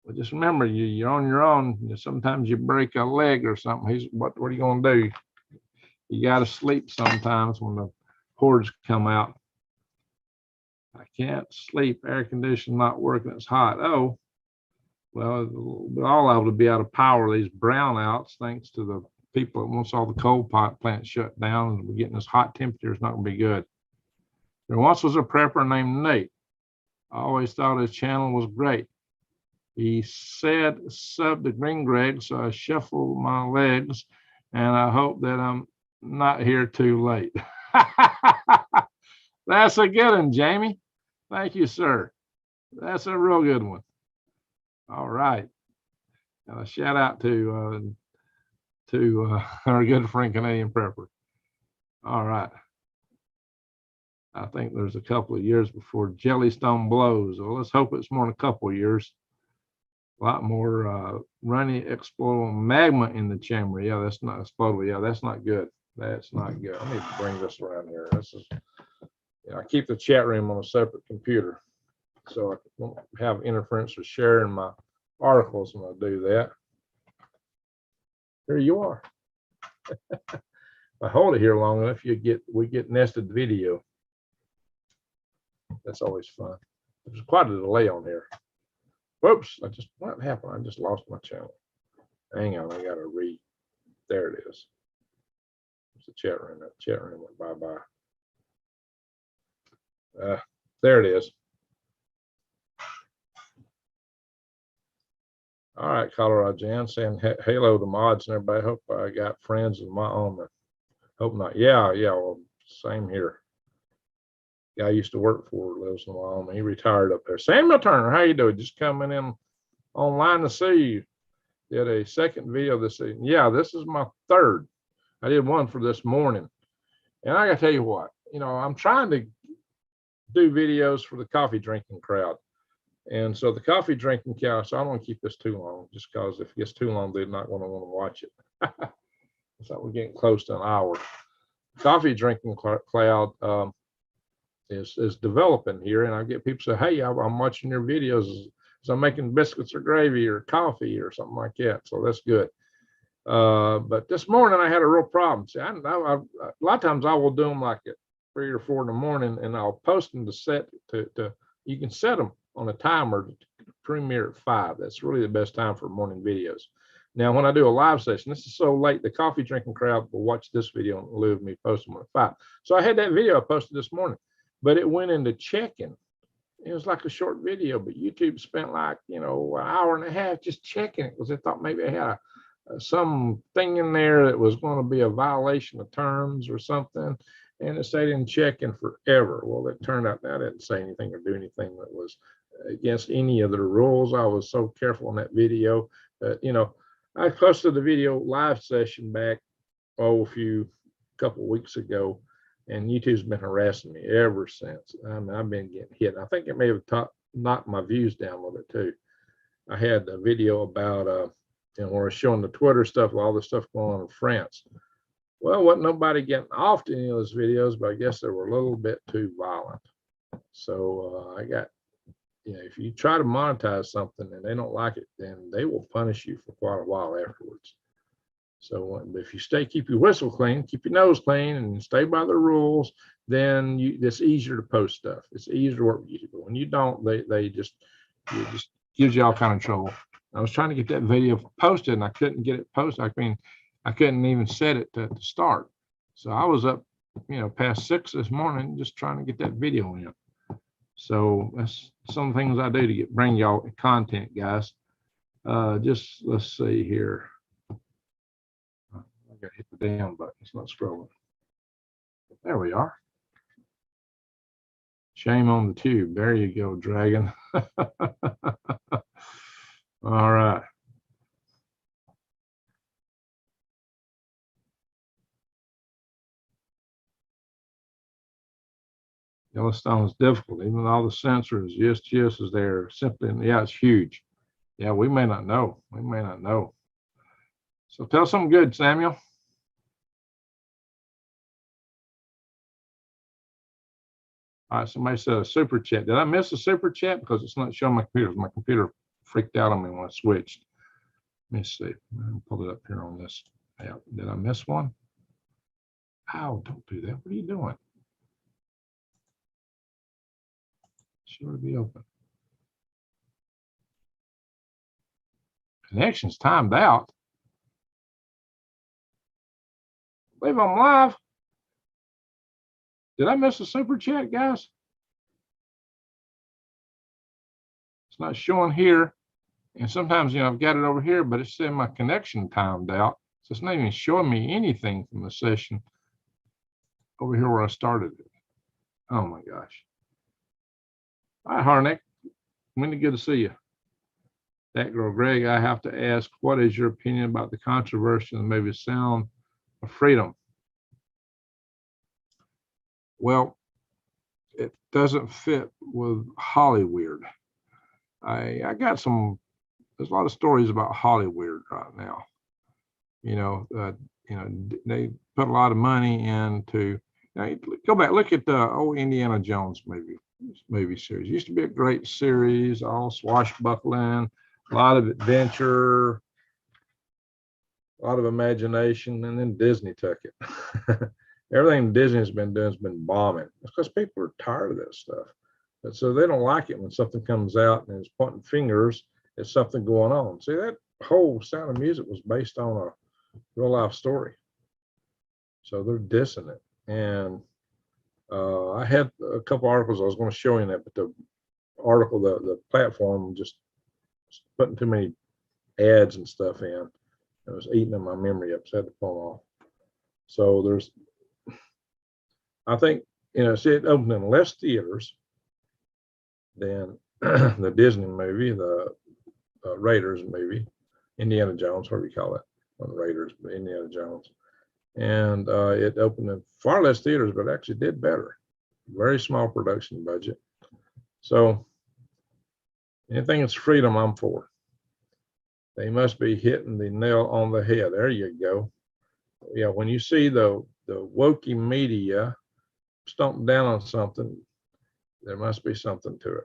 Well, just remember, you're on your own. Sometimes you break a leg or something. What are you going to do? You got to sleep sometimes when the hordes come out. I can't sleep. Air conditioning not working. It's hot. Oh, well, we're all able to be out of power. These brownouts, thanks to the people, once all the coal plants shut down and we're getting this hot temperature, it's not going to be good. There once was a prepper named Nate. I always thought his channel was great. He said, sub to Green Greg, so I shuffled my legs, and I hope that I'm not here too late. That's a good one, Jamie. Thank you, sir. That's a real good one. All right. And a shout out to our good friend Canadian Prepper. All right. I think there's a couple of years before Yellowstone blows. Well, let's hope it's more than a couple of years. A lot more runny explodable magma in the chamber. Yeah, that's not explodable. Yeah, that's not good. That's not good. I need to bring this around here. This is, I keep the chat room on a separate computer, so I won't have interference with sharing my articles when I do that. Here you are. If I hold it here long enough, we get nested video. That's always fun. There's quite a delay on here. Whoops, what happened? I just lost my channel. Hang on, I gotta read. There it is. It's the chat room. That chat room went bye-bye. There it is. All right, Colorado Jan saying hello to mods and everybody. Hope I got friends of my own. Hope not. Yeah, well, same here. Guy I used to work for lives in Wyoming. He retired up there. Samuel Turner, how you doing? Just coming in online to see you. Did a second video this evening. Yeah, this is my third. I did one for this morning. And I gotta tell you what, I'm trying to do videos for the coffee drinking crowd. And so the coffee drinking crowd, so I don't want to keep this too long, just because if it gets too long, they're not going to want to watch it. So we're getting close to an hour. Coffee drinking cloud is developing here, and I get people say, hey, I'm watching your videos as I'm making biscuits or gravy or coffee or something like that. So that's good. But this morning I had a real problem. See, a lot of times I will do them like at 3 or 4 in the morning, and I'll post them to set to you can set them on a timer to premiere at 5. That's really the best time for morning videos. Now, when I do a live session, this is so late, the coffee drinking crowd will watch this video in lieu of me posting them at 5. So I had that video I posted this morning, but it went into checking. It was like a short video, but YouTube spent like, an hour and a half just checking it because they thought maybe I had some thing in there that was going to be a violation of terms or something. And it stayed in checking forever. Well, it turned out that I didn't say anything or do anything that was against any of the rules. I was so careful in that video that, I posted the video live session back, a couple of weeks ago, and YouTube's been harassing me ever since. I mean, I've been getting hit. I think it may have knocked my views down a little bit too. I had a video about, where I was showing the Twitter stuff, all the stuff going on in France. Well, wasn't nobody getting off to any of those videos, but I guess they were a little bit too violent. So I got, if you try to monetize something and they don't like it, then they will punish you for quite a while afterwards. So if you keep your whistle clean, keep your nose clean, and stay by the rules, then it's easier to post stuff. It's easier to work with you. But when you don't, it just gives you all kind of trouble. I was trying to get that video posted, and I couldn't get it posted. I couldn't even set it to start. So I was up, past 6 this morning, just trying to get that video in. So that's some things I do to bring y'all content, guys. Just let's see here. I got to hit the down button. It's not scrolling. There we are. Shame on the tube. There you go, Dragon. All right. Yellowstone is difficult, even with all the sensors. Yes, is there. Simply, yeah, it's huge. Yeah, we may not know. We may not know. So tell something good, Samuel. All right, somebody said a super chat. Did I miss a super chat? Because it's not showing my computer. My computer freaked out on me when I switched. Let me see. I'll pull it up here on this. Yeah, did I miss one? Ow, don't do that. What are you doing? Sure to be open. Connection's timed out. I believe I'm live. Did I miss a super chat, guys? It's not showing here. And sometimes, I've got it over here, but it's saying my connection timed out. So it's not even showing me anything from the session over here where I started it. Oh my gosh. All right, Harnick. Really good to see you. That girl, Greg, I have to ask, what is your opinion about the controversy and maybe sound of freedom? Well, it doesn't fit with Hollywood. I got some, there's a lot of stories about Hollywood right now. You know, they put a lot of money into, go back, look at the old Indiana Jones movie series. It used to be a great series, all swashbuckling, a lot of adventure, a lot of imagination, and then Disney took it. Everything Disney's been doing has been bombing. It's because people are tired of that stuff. And so they don't like it when something comes out and is pointing fingers at something going on. See, that whole Sound of Music was based on a real life story. So they're dissing it. And I had a couple articles I was going to show you that, but the article, the platform just putting too many ads and stuff in. It was eating my memory up, so I had to pull off. So there's, I think, see, it opened in less theaters than the Disney movie, the Raiders movie, Indiana Jones, whatever you call it, not the Raiders, but Indiana Jones. And it opened in far less theaters, but actually did better. Very small production budget. So anything that's freedom, I'm for. They must be hitting the nail on the head. There you go. Yeah, when you see the wokey media stomping down on something, there must be something to it.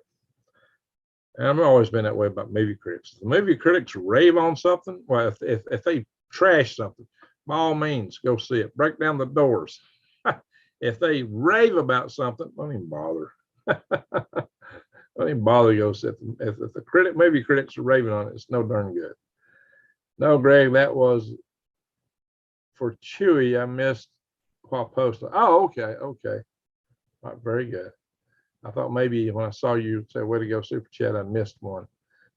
And I've always been that way about movie critics. The movie critics rave on something. Well, if they trash something, by all means, go see it. Break down the doors. If they rave about something, don't even bother. Don't even bother to go sit. If the movie critics are raving on it, it's no darn good. No, Greg, that was for Chewy. I missed while posting. Oh, okay. All right, very good. I thought maybe when I saw you say, way to go, Super Chat, I missed one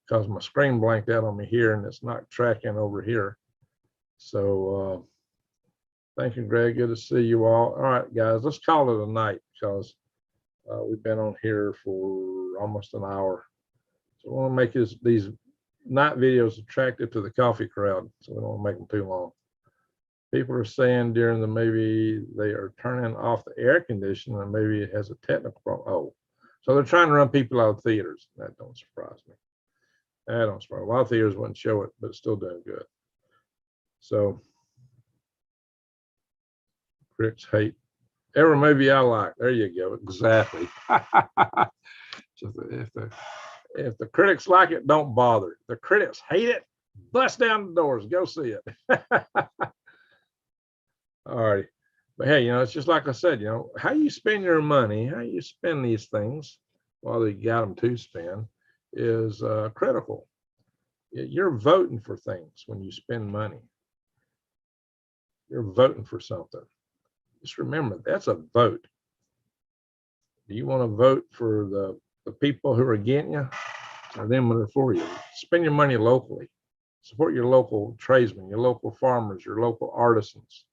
because my screen blanked out on me here and it's not tracking over here. So thank you, Greg. Good to see you all. All right, guys, let's call it a night because we've been on here for almost an hour. So I want to make these night videos attractive to the coffee crowd. So we don't want to make them too long. People are saying during the movie they are turning off the air conditioning and maybe it has a technical problem. Oh, so they're trying to run people out of theaters. That don't surprise me. That don't surprise me. A lot of theaters wouldn't show it, but it's still doing good. So critics hate every movie I like. There you go. Exactly. So if the critics like it, don't bother. If the critics hate it, bust down the doors. Go see it. All right. But hey, it's just like I said, how you spend your money, how you spend these things, while you got them to spend, is critical. You're voting for things when you spend money. You're voting for something. Just remember, that's a vote. Do you want to vote for the people who are against you or them that are for you? Spend your money locally. Support your local tradesmen, your local farmers, your local artisans.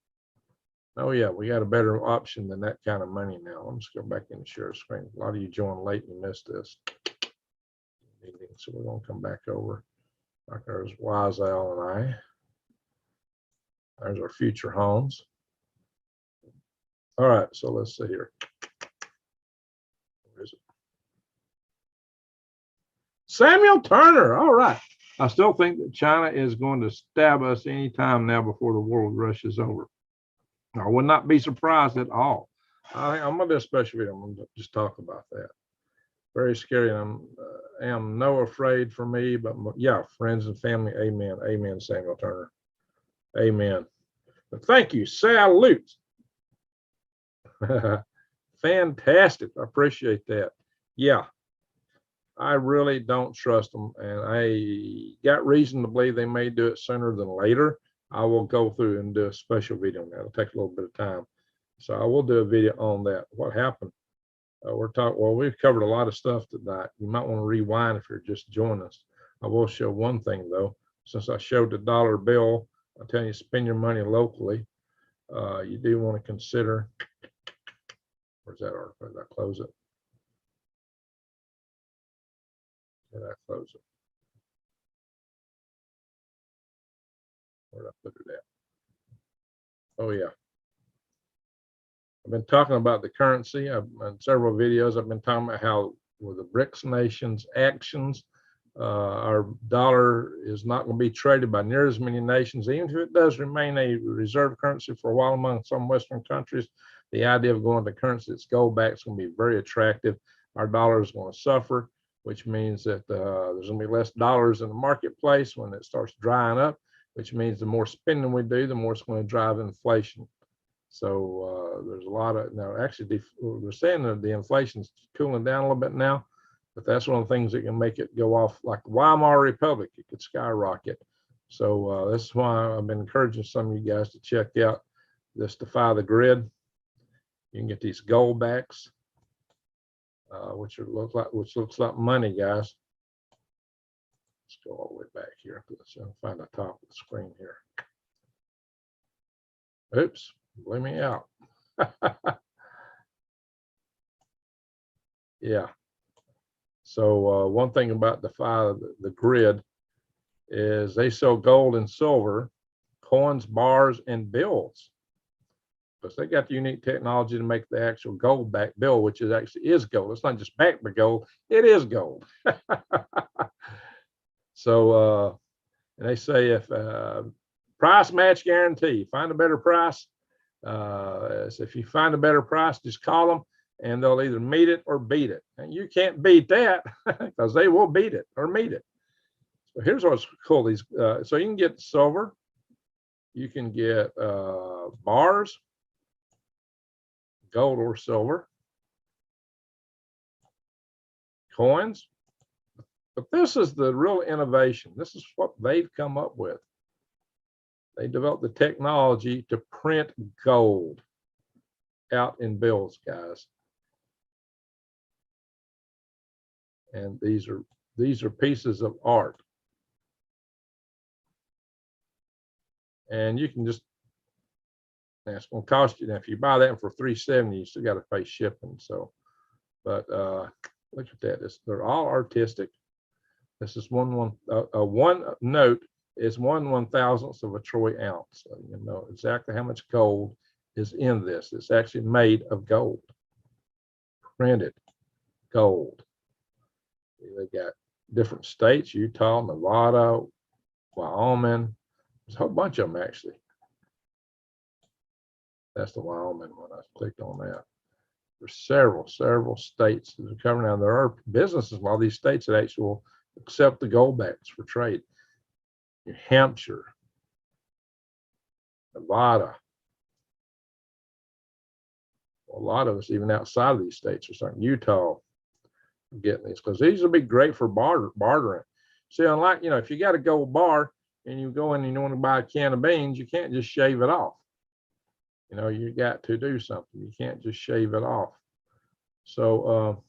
Oh yeah, we got a better option than that kind of money now. Let me just go back in and share a screen. A lot of you joined late and missed this meeting, so we're gonna come back over. Like there's Wise Al and I. There's our future homes. All right, so let's see here. Where is it? Samuel Turner. All right. I still think that China is going to stab us anytime now before the world rushes over. I would not be surprised at all. I'm going to do a special video. I'm going to just talk about that. Very scary. I am no afraid for me, but yeah, friends and family. Amen. Amen, Samuel Turner. Amen. But thank you. Salute. Fantastic. I appreciate that. Yeah, I really don't trust them. And I got reason to believe they may do it sooner than later. I will go through and do a special video on that. It'll take a little bit of time. So I will do a video on that. What happened? We've covered a lot of stuff tonight. You might want to rewind if you're just joining us. I will show one thing though. Since I showed the dollar bill, I'm telling you, spend your money locally. You do want to consider, where's that article? Did I close it? Where did I close it? Where did I put it at? Oh yeah. I've been talking about the currency. In several videos, I've been talking about how with the BRICS nations' actions, our dollar is not going to be traded by near as many nations, even if it does remain a reserve currency for a while among some Western countries. The idea of going to currency that's Goldbacks is going to be very attractive. Our dollar is going to suffer, which means that there's going to be less dollars in the marketplace when it starts drying up, which means the more spending we do, the more it's going to drive inflation. So there's a lot of, now actually we're saying that the inflation's cooling down a little bit now, but that's one of the things that can make it go off like the Weimar Republic. It could skyrocket. So this is why I've been encouraging some of you guys to check out this Defy the Grid. You can get these Goldbacks, which looks like money, guys. Let's go all the way back here. Let's find the top of the screen here. Oops, blew me out. Yeah. So one thing about Defy the Grid is they sell gold and silver, coins, bars, and bills. Because they got the unique technology to make the actual gold back bill, which is gold. It's not just backed by gold, it is gold. So and they say if price match guarantee, find a better price. So if you find a better price, just call them and they'll either meet it or beat it. And you can't beat that because they will beat it or meet it. So here's what's cool. These so you can get silver, you can get bars, gold or silver, coins. But this is the real innovation. This is what they've come up with. They developed the technology to print gold out in bills, guys. And these are pieces of art. And you can just, it's going to cost you. Now, if you buy that for $370, you still got to pay shipping. So, but look at that. They're all artistic. This is one note is 1/1000th of a troy ounce. So you know exactly how much gold is in this. It's actually made of gold, printed gold. They got different states: Utah, Nevada, Wyoming. There's a whole bunch of them actually. That's the Wyoming one. I clicked on that. There's several states that are covering. Now there are businesses in all these states that actually will accept the Goldbacks for trade. New Hampshire, Nevada. A lot of us, even outside of these states, are starting. Utah, getting these because these will be great for bartering. See, unlike, you know, if you got a gold bar and you go in and you want to buy a can of beans, you can't just shave it off. You know, you got to do something. You can't just shave it off. So,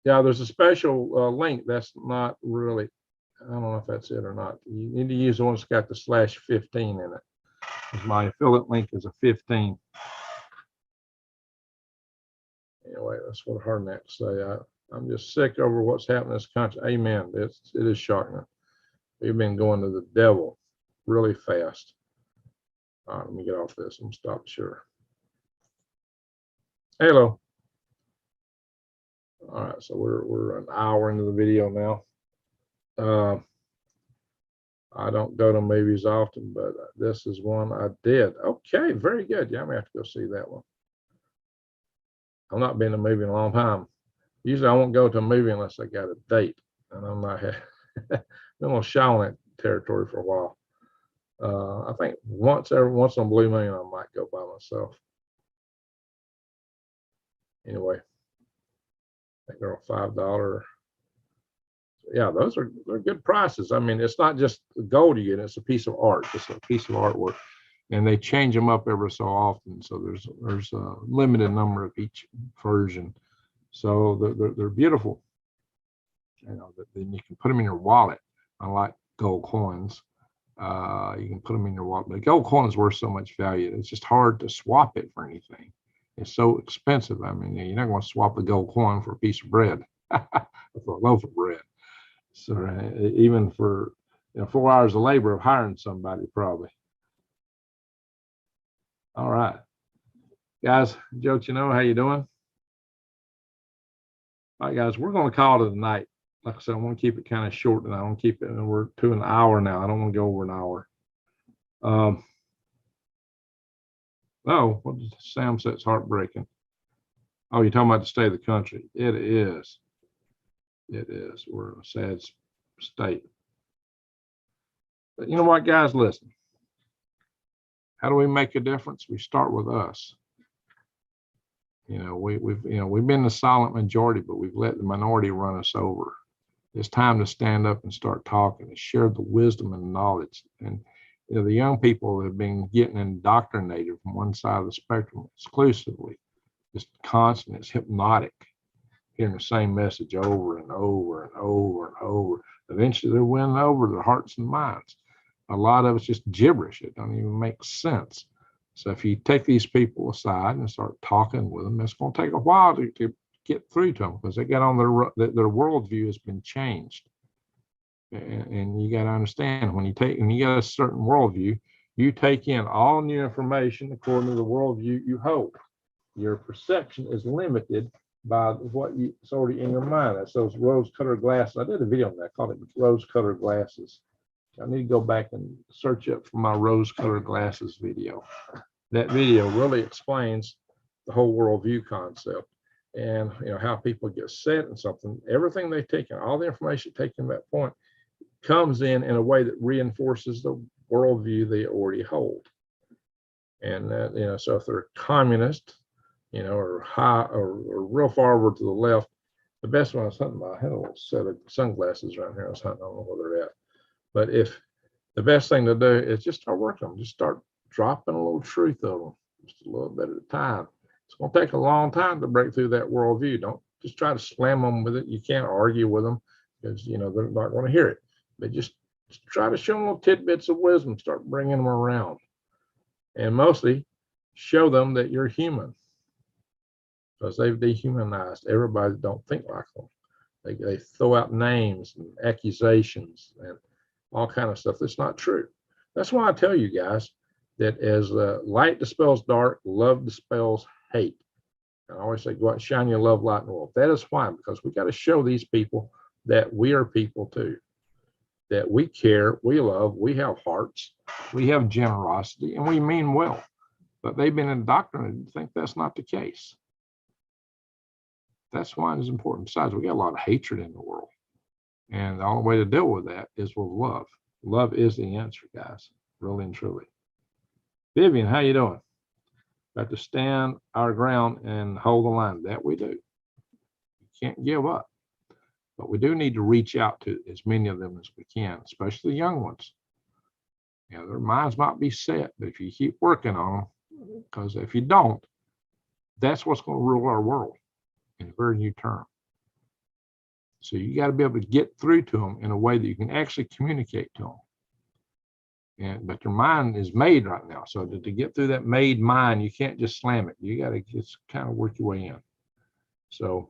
yeah, there's a special link. That's not really, I don't know if that's it or not. You need to use the one that's got the /15 in it. My affiliate link is a 15. Anyway, that's what Hardneck say. I'm just sick over what's happening in this country. Amen. It is shocking. We've been going to the devil really fast. All right, let me get off this. I'm stop sure. Hello. All right, so we're an hour into the video now. I don't go to movies often, but this is one I did. Okay, very good. Yeah, I'm gonna have to go see that one. I've not been to a movie in a long time. Usually I won't go to a movie unless I got a date, and I'm not been on shy on that territory for a while. I think once on Blue Moon I might go by myself. Anyway, I think they're $5. Yeah, they're good prices. I mean, it's not just the gold you get; it's a piece of art. It's a piece of artwork, and they change them up every so often. So there's a limited number of each version. So they're beautiful. You know, then you can put them in your wallet. Unlike gold coins, you can put them in your wallet. But gold coin is worth so much value. It's just hard to swap it for anything. It's so expensive. I mean, you're not going to swap the gold coin for a piece of bread, for a loaf of bread. So even for 4 hours of labor of hiring somebody, probably. All right, guys, Joe, how you doing? All right, guys, we're going to call it a night. Like I said, I want to keep it kind of short, and I want to keep it, and we're to an hour now. I don't want to go over an hour. Oh, what did Sam say? It's heartbreaking. Oh, you're talking about the state of the country. It is. It is. We're in a sad state. But you know what, guys? Listen. How do we make a difference? We start with us. We've been the silent majority, but we've let the minority run us over. It's time to stand up and start talking and share the wisdom and knowledge. And the young people have been getting indoctrinated from one side of the spectrum exclusively. It's constant. It's hypnotic. Hearing the same message over and over and over and over. Eventually, they're winning over their hearts and minds. A lot of it's just gibberish. It don't even make sense. So if you take these people aside and start talking with them, it's going to take a while to get through to them, because they got on their worldview has been changed. And you got to understand, when you got a certain worldview, you take in all new information according to the worldview you hold. Your perception is limited by it's already in your mind. That's those rose-colored glasses. I did a video on that, called it rose-colored glasses. I need to go back and search up for my rose-colored glasses video. That video really explains the whole worldview concept, and how people get set in something. Everything they take in, all the information taken at that point, comes in a way that reinforces the worldview they already hold. And so if they're communist, or high or real far over to the left, the best one I was hunting, I had a little set of sunglasses around here. I was hunting, I don't know where they're at. But if the best thing to do is just start working on them, just start dropping a little truth of them, just a little bit at a time. It's going to take a long time to break through that worldview. Don't just try to slam them with it. You can't argue with them, because they're not going to hear it. But just try to show them little tidbits of wisdom. Start bringing them around, and mostly show them that you're human, because they've dehumanized everybody that don't think like them. They throw out names and accusations and all kind of stuff that's not true. That's why I tell you guys that as light dispels dark, love dispels hate. And I always say, go out and shine your love light in the world. That is why, because we got to show these people that we are people too, that we care, we love, we have hearts, we have generosity, and we mean well. But they've been indoctrinated to think that's not the case. That's why it's important. Besides, we got a lot of hatred in the world. And the only way to deal with that is with love. Love is the answer, guys, really and truly. Vivian, how you doing? Got to stand our ground and hold the line. That we do. We can't give up. But we do need to reach out to as many of them as we can, especially the young ones. Their minds might be set, but if you keep working on them, because if you don't, that's what's going to rule our world in a very new term. So you got to be able to get through to them in a way that you can actually communicate to them. But their mind is made right now. So to get through that made mind, you can't just slam it. You got to just kind of work your way in. So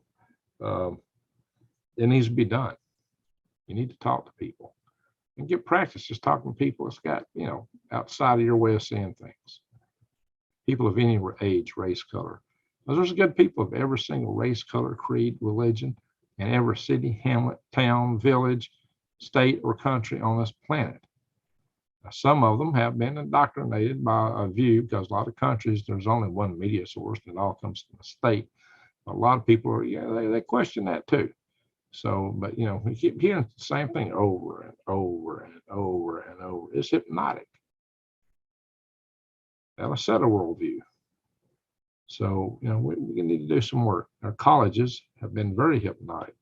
it needs to be done. You need to talk to people and get practice just talking to people that's got, outside of your way of seeing things. People of any age, race, color. There's good people of every single race, color, creed, religion, and every city, hamlet, town, village, state, or country on this planet. Now, some of them have been indoctrinated by a view, because a lot of countries, there's only one media source, and it all comes from the state. A lot of people are, they question that too. So, but we keep hearing the same thing over and over and over and over. It's hypnotic. That'll set a worldview. So, we need to do some work. Our colleges have been very hypnotic.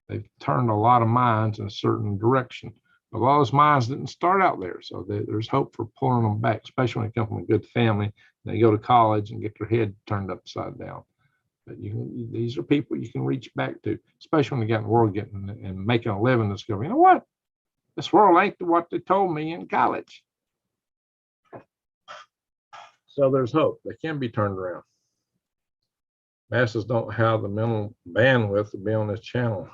They've turned a lot of minds in a certain direction. A lot of those minds didn't start out there. So there's hope for pulling them back, especially when they come from a good family. They go to college and get their head turned upside down. But these are people you can reach back to, especially when they get in the world getting and making a living. That's going, you know what? This world ain't what they told me in college. So there's hope. They can be turned around. Masses don't have the mental bandwidth to be on this channel.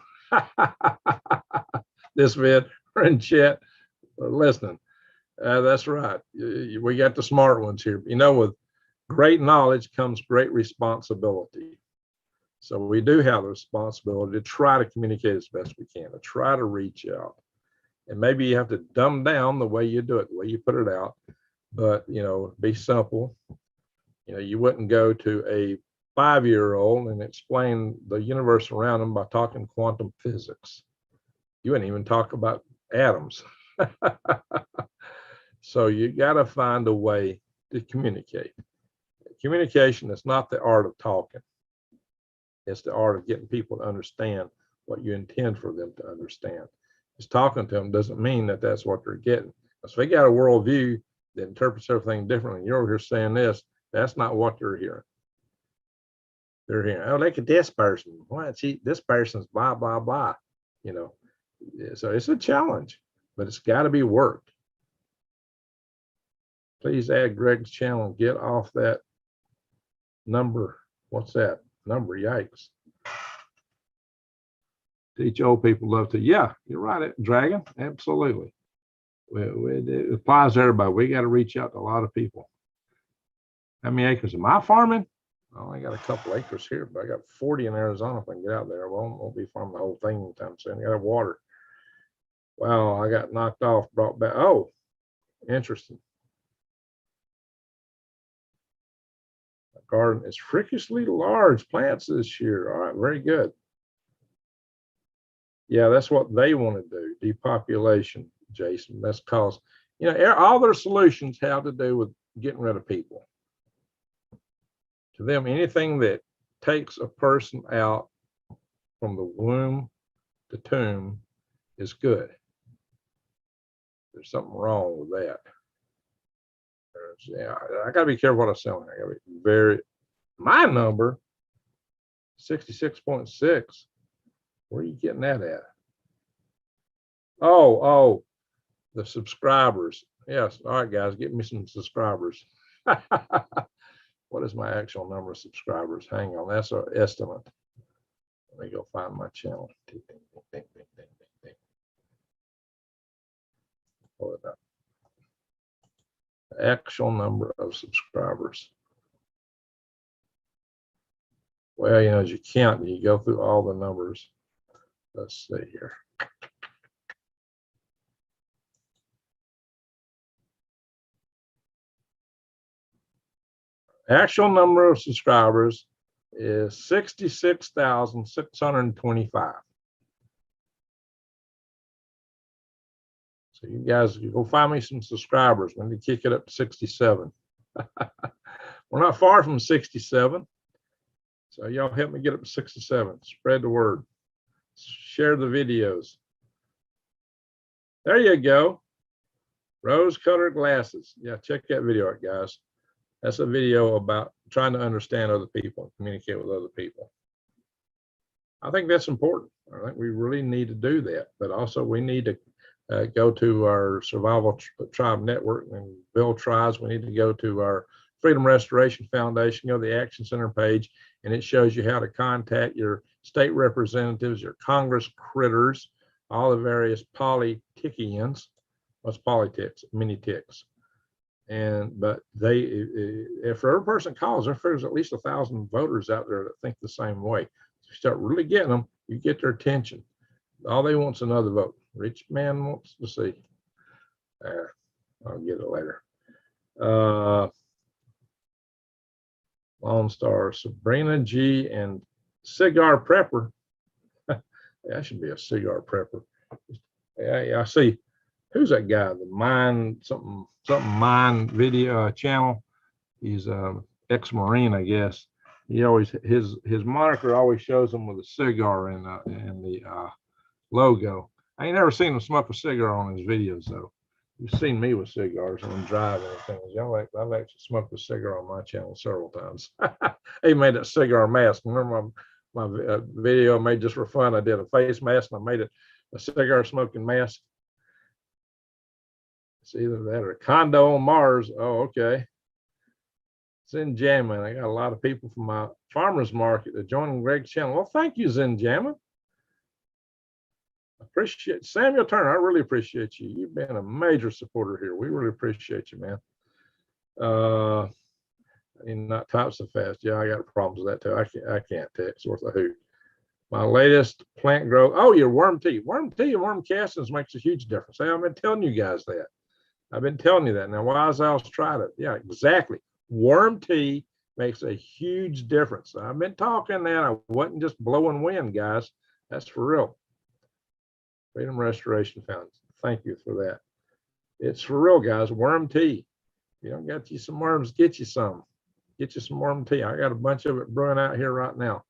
This vid or in chat or listening. That's right. We got the smart ones here. You know, with great knowledge comes great responsibility. So we do have the responsibility to try to communicate as best we can, to try to reach out. And maybe you have to dumb down the way you do it, the way you put it out. But, you know, be simple. You know, you wouldn't go to a 5-year-old and explain the universe around them by talking quantum physics. You wouldn't even talk about atoms. So you got to find a way to communicate. Communication is not the art of talking. It's the art of getting people to understand what you intend for them to understand. Just talking to them doesn't mean that that's what they're getting. So they got a worldview that interprets everything differently. And you're over here saying this, that's not what they're hearing. They're hearing, oh, look at this person. Why this person's blah, blah, blah. You know, so it's a challenge, but it's got to be worked. Please add Greg's channel and get off that number. What's that number? Yikes. Teach old people love to. Yeah, you're right, Dragon. Absolutely. It applies to everybody. We got to reach out to a lot of people. How many acres am I farming? I only got a couple acres here, but I got 40 in Arizona. If I can get out there, I won't be farming the whole thing anytime soon. I got to have water. Wow, I got knocked off, brought back. Oh, interesting. My garden is freakishly large plants this year. All right, very good. Yeah, that's what they want to do. Depopulation, Jason. That's cause, you know, all their solutions have to do with getting rid of people. To them, anything that takes a person out from the womb to tomb is good. There's something wrong with that. Yeah, I got to be careful what I sell. I got to be very. My number, 66.6. Where are you getting that at? Oh, the subscribers. Yes. All right, guys, get me some subscribers. What is my actual number of subscribers? Hang on, that's our estimate. Let me go find my channel. Pull it up. The actual number of subscribers. Well, you know, as you count, you go through all the numbers. Let's see here. Actual number of subscribers is 66,625. So you guys, you go find me some subscribers. We need to kick it up to 67. We're not far from 67. So y'all help me get up to 67. Spread the word. Share the videos. There you go. Rose-colored glasses. Yeah, check that video out, guys. That's a video about trying to understand other people, communicate with other people. I think that's important. I think we really need to do that, but also we need to go to our Survival Tribe Network and build tribes. We need to go to our Freedom Restoration Foundation, go to the Action Center page, and it shows you how to contact your state representatives, your Congress critters, all the various politicians. What's politics? Mini ticks. But they, if every person calls, there's at least 1,000 voters out there that think the same way. So you start really getting them, you get their attention. All they want is another vote. Rich man wants to see. I'll get it later. Lone Star, Sabrina G, and Cigar Prepper. That should be a cigar prepper. Yeah, I see. Who's that guy? The Mine something Mine video channel. He's ex-Marine, I guess. He always his moniker always shows him with a cigar in the logo. I ain't never seen him smoke a cigar on his videos though. You've seen me with cigars when I'm driving and things. I've actually smoked a cigar on my channel several times. He made that cigar mask. Remember my video I made just for fun? I did a face mask and I made it a cigar smoking mask. It's either that or a condo on Mars. Oh, okay. Zinjamin. I got a lot of people from my farmers market that joining Greg's channel. Well, thank you, Zinjamin. Appreciate Samuel Turner. I really appreciate you. You've been a major supporter here. We really appreciate you, man. And not type so fast. Yeah, I got problems with that too. I can't text worth a hoot. My latest plant growth. Oh, your worm tea. Worm tea and worm castings makes a huge difference. I've been telling you guys that. I've been telling you that. Now, Wise Owl's tried it. Yeah, exactly. Worm tea makes a huge difference. I've been talking that. I wasn't just blowing wind, guys. That's for real. Freedom Restoration Foundation. Thank you for that. It's for real, guys. Worm tea. If you don't got you some worms, get you some. Get you some worm tea. I got a bunch of it brewing out here right now.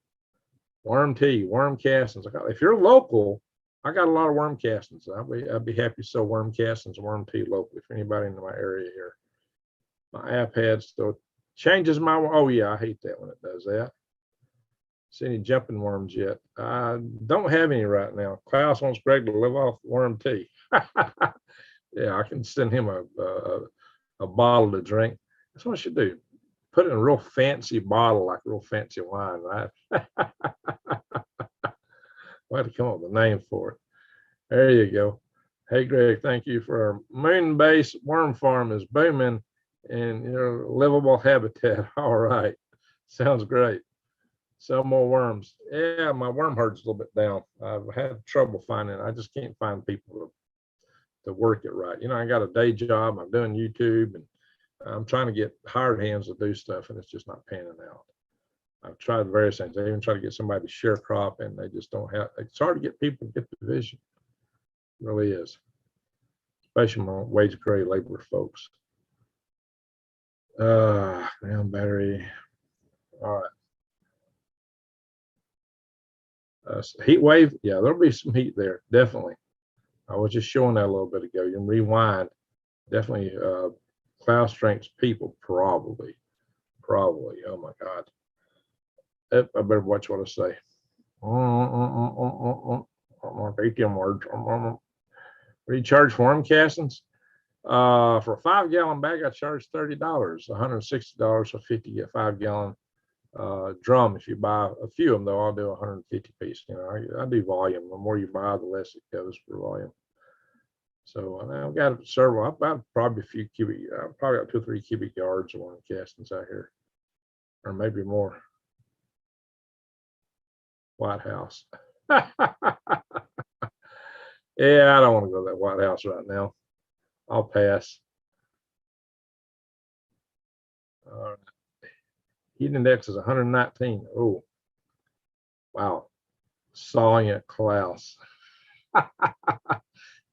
Worm tea, worm castings. If you're local, I got a lot of worm castings. I'd be happy to sell worm castings and worm tea locally for anybody in my area here. My iPad still changes my. Oh yeah, I hate that when it does that. See any jumping worms yet? I don't have any right now. Klaus wants Greg to live off worm tea. Yeah, I can send him a bottle to drink. That's what I should do. Put it in a real fancy bottle, like real fancy wine, right? We'll have to come up with a name for it. There you go. Hey, Greg, thank you for our moon-based worm farm is booming in your livable habitat. All right. Sounds great. Sell more worms. Yeah, my worm herd's a little bit down. I've had trouble finding it. I just can't find people to work it right. You know, I got a day job. I'm doing YouTube, and I'm trying to get hired hands to do stuff, and it's just not panning out. I've tried various things. I even try to get somebody to share crop, and they just don't have. It's hard to get people to get the vision. It really is, especially my wage grade labor folks. Now battery. All right. Heat wave. Yeah, there'll be some heat there. Definitely. I was just showing that a little bit ago. You can rewind. Definitely. Cloud strengths people probably. Oh my God. I better watch what I say. ATM words. What do you charge for worm castings? For a 5-gallon bag, I charge $30. $160 for 50 5-gallon drum. If you buy a few of them, though, I'll do 150 piece. You know, I do volume. The more you buy, the less it goes for volume. So I've got several. I've got probably a few cubic. Probably got 2 or 3 cubic yards of worm castings out here, or maybe more. White House. Yeah, I don't want to go to that White House right now. I'll pass. All right. Heat index is 119. Oh, wow. Sawing at Klaus.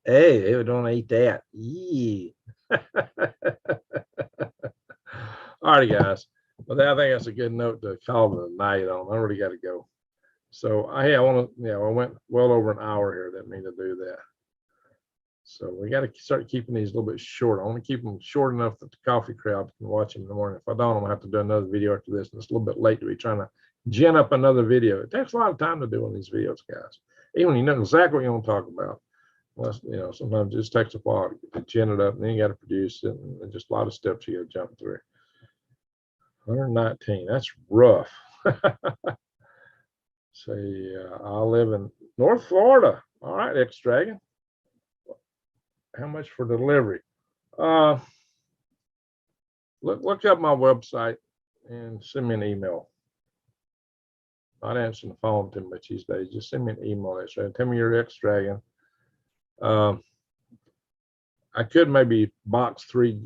Hey, they don't eat that. Yee. All right, guys. Well, I think that's a good note to call it a night on. I already got to go. So I want to, I went well over an hour here. That means to do that. So we got to start keeping these a little bit short. I want to keep them short enough that the coffee crowd can watch them in the morning. If I don't, I'm gonna have to do another video after this. And it's a little bit late to be trying to gin up another video. It takes a lot of time to do one of these videos, guys. Even when you know exactly what you want to talk about. Unless, sometimes it just takes a while to gin it up, and then you got to produce it, and just a lot of steps you got to jump through. 119. That's rough. See, I live in North Florida. All right, X-Dragon. How much for delivery? Look up my website and send me an email. Not answering the phone too much these days. Just send me an email. X-Dragon. Tell me you're X-Dragon. I could maybe box three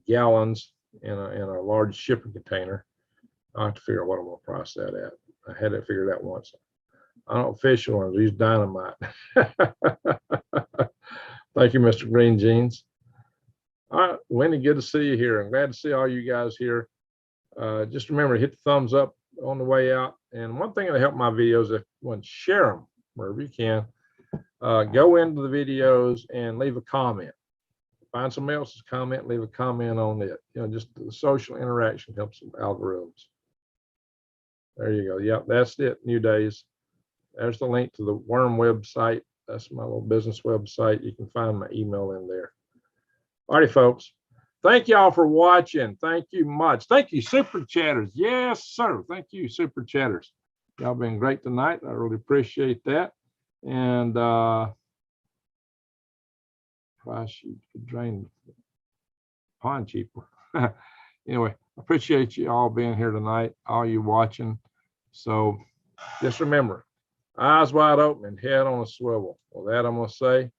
gallons in a large shipping container. I'll have to figure out what I'm gonna price that at. I had it figured out once. I don't fish ones, use dynamite. Thank you, Mr. Green Jeans. All right, Wendy, good to see you here. I'm glad to see all you guys here. Just remember to hit the thumbs up on the way out. And one thing that help my videos, if you want to share them wherever you can, go into the videos and leave a comment. Find somebody else's comment, leave a comment on it. Just the social interaction helps with algorithms. There you go. Yep, that's it. New Days. There's the link to the worm website. That's my little business website. You can find my email in there. All righty, folks. Thank y'all for watching. Thank you much. Thank you, super chatters. Yes, sir. Thank you, super chatters. Y'all been great tonight. I really appreciate that. And price you could drain the pond cheaper. Anyway, I appreciate you all being here tonight, all you watching. So just remember, eyes wide open and head on a swivel. Well, that I'm gonna say.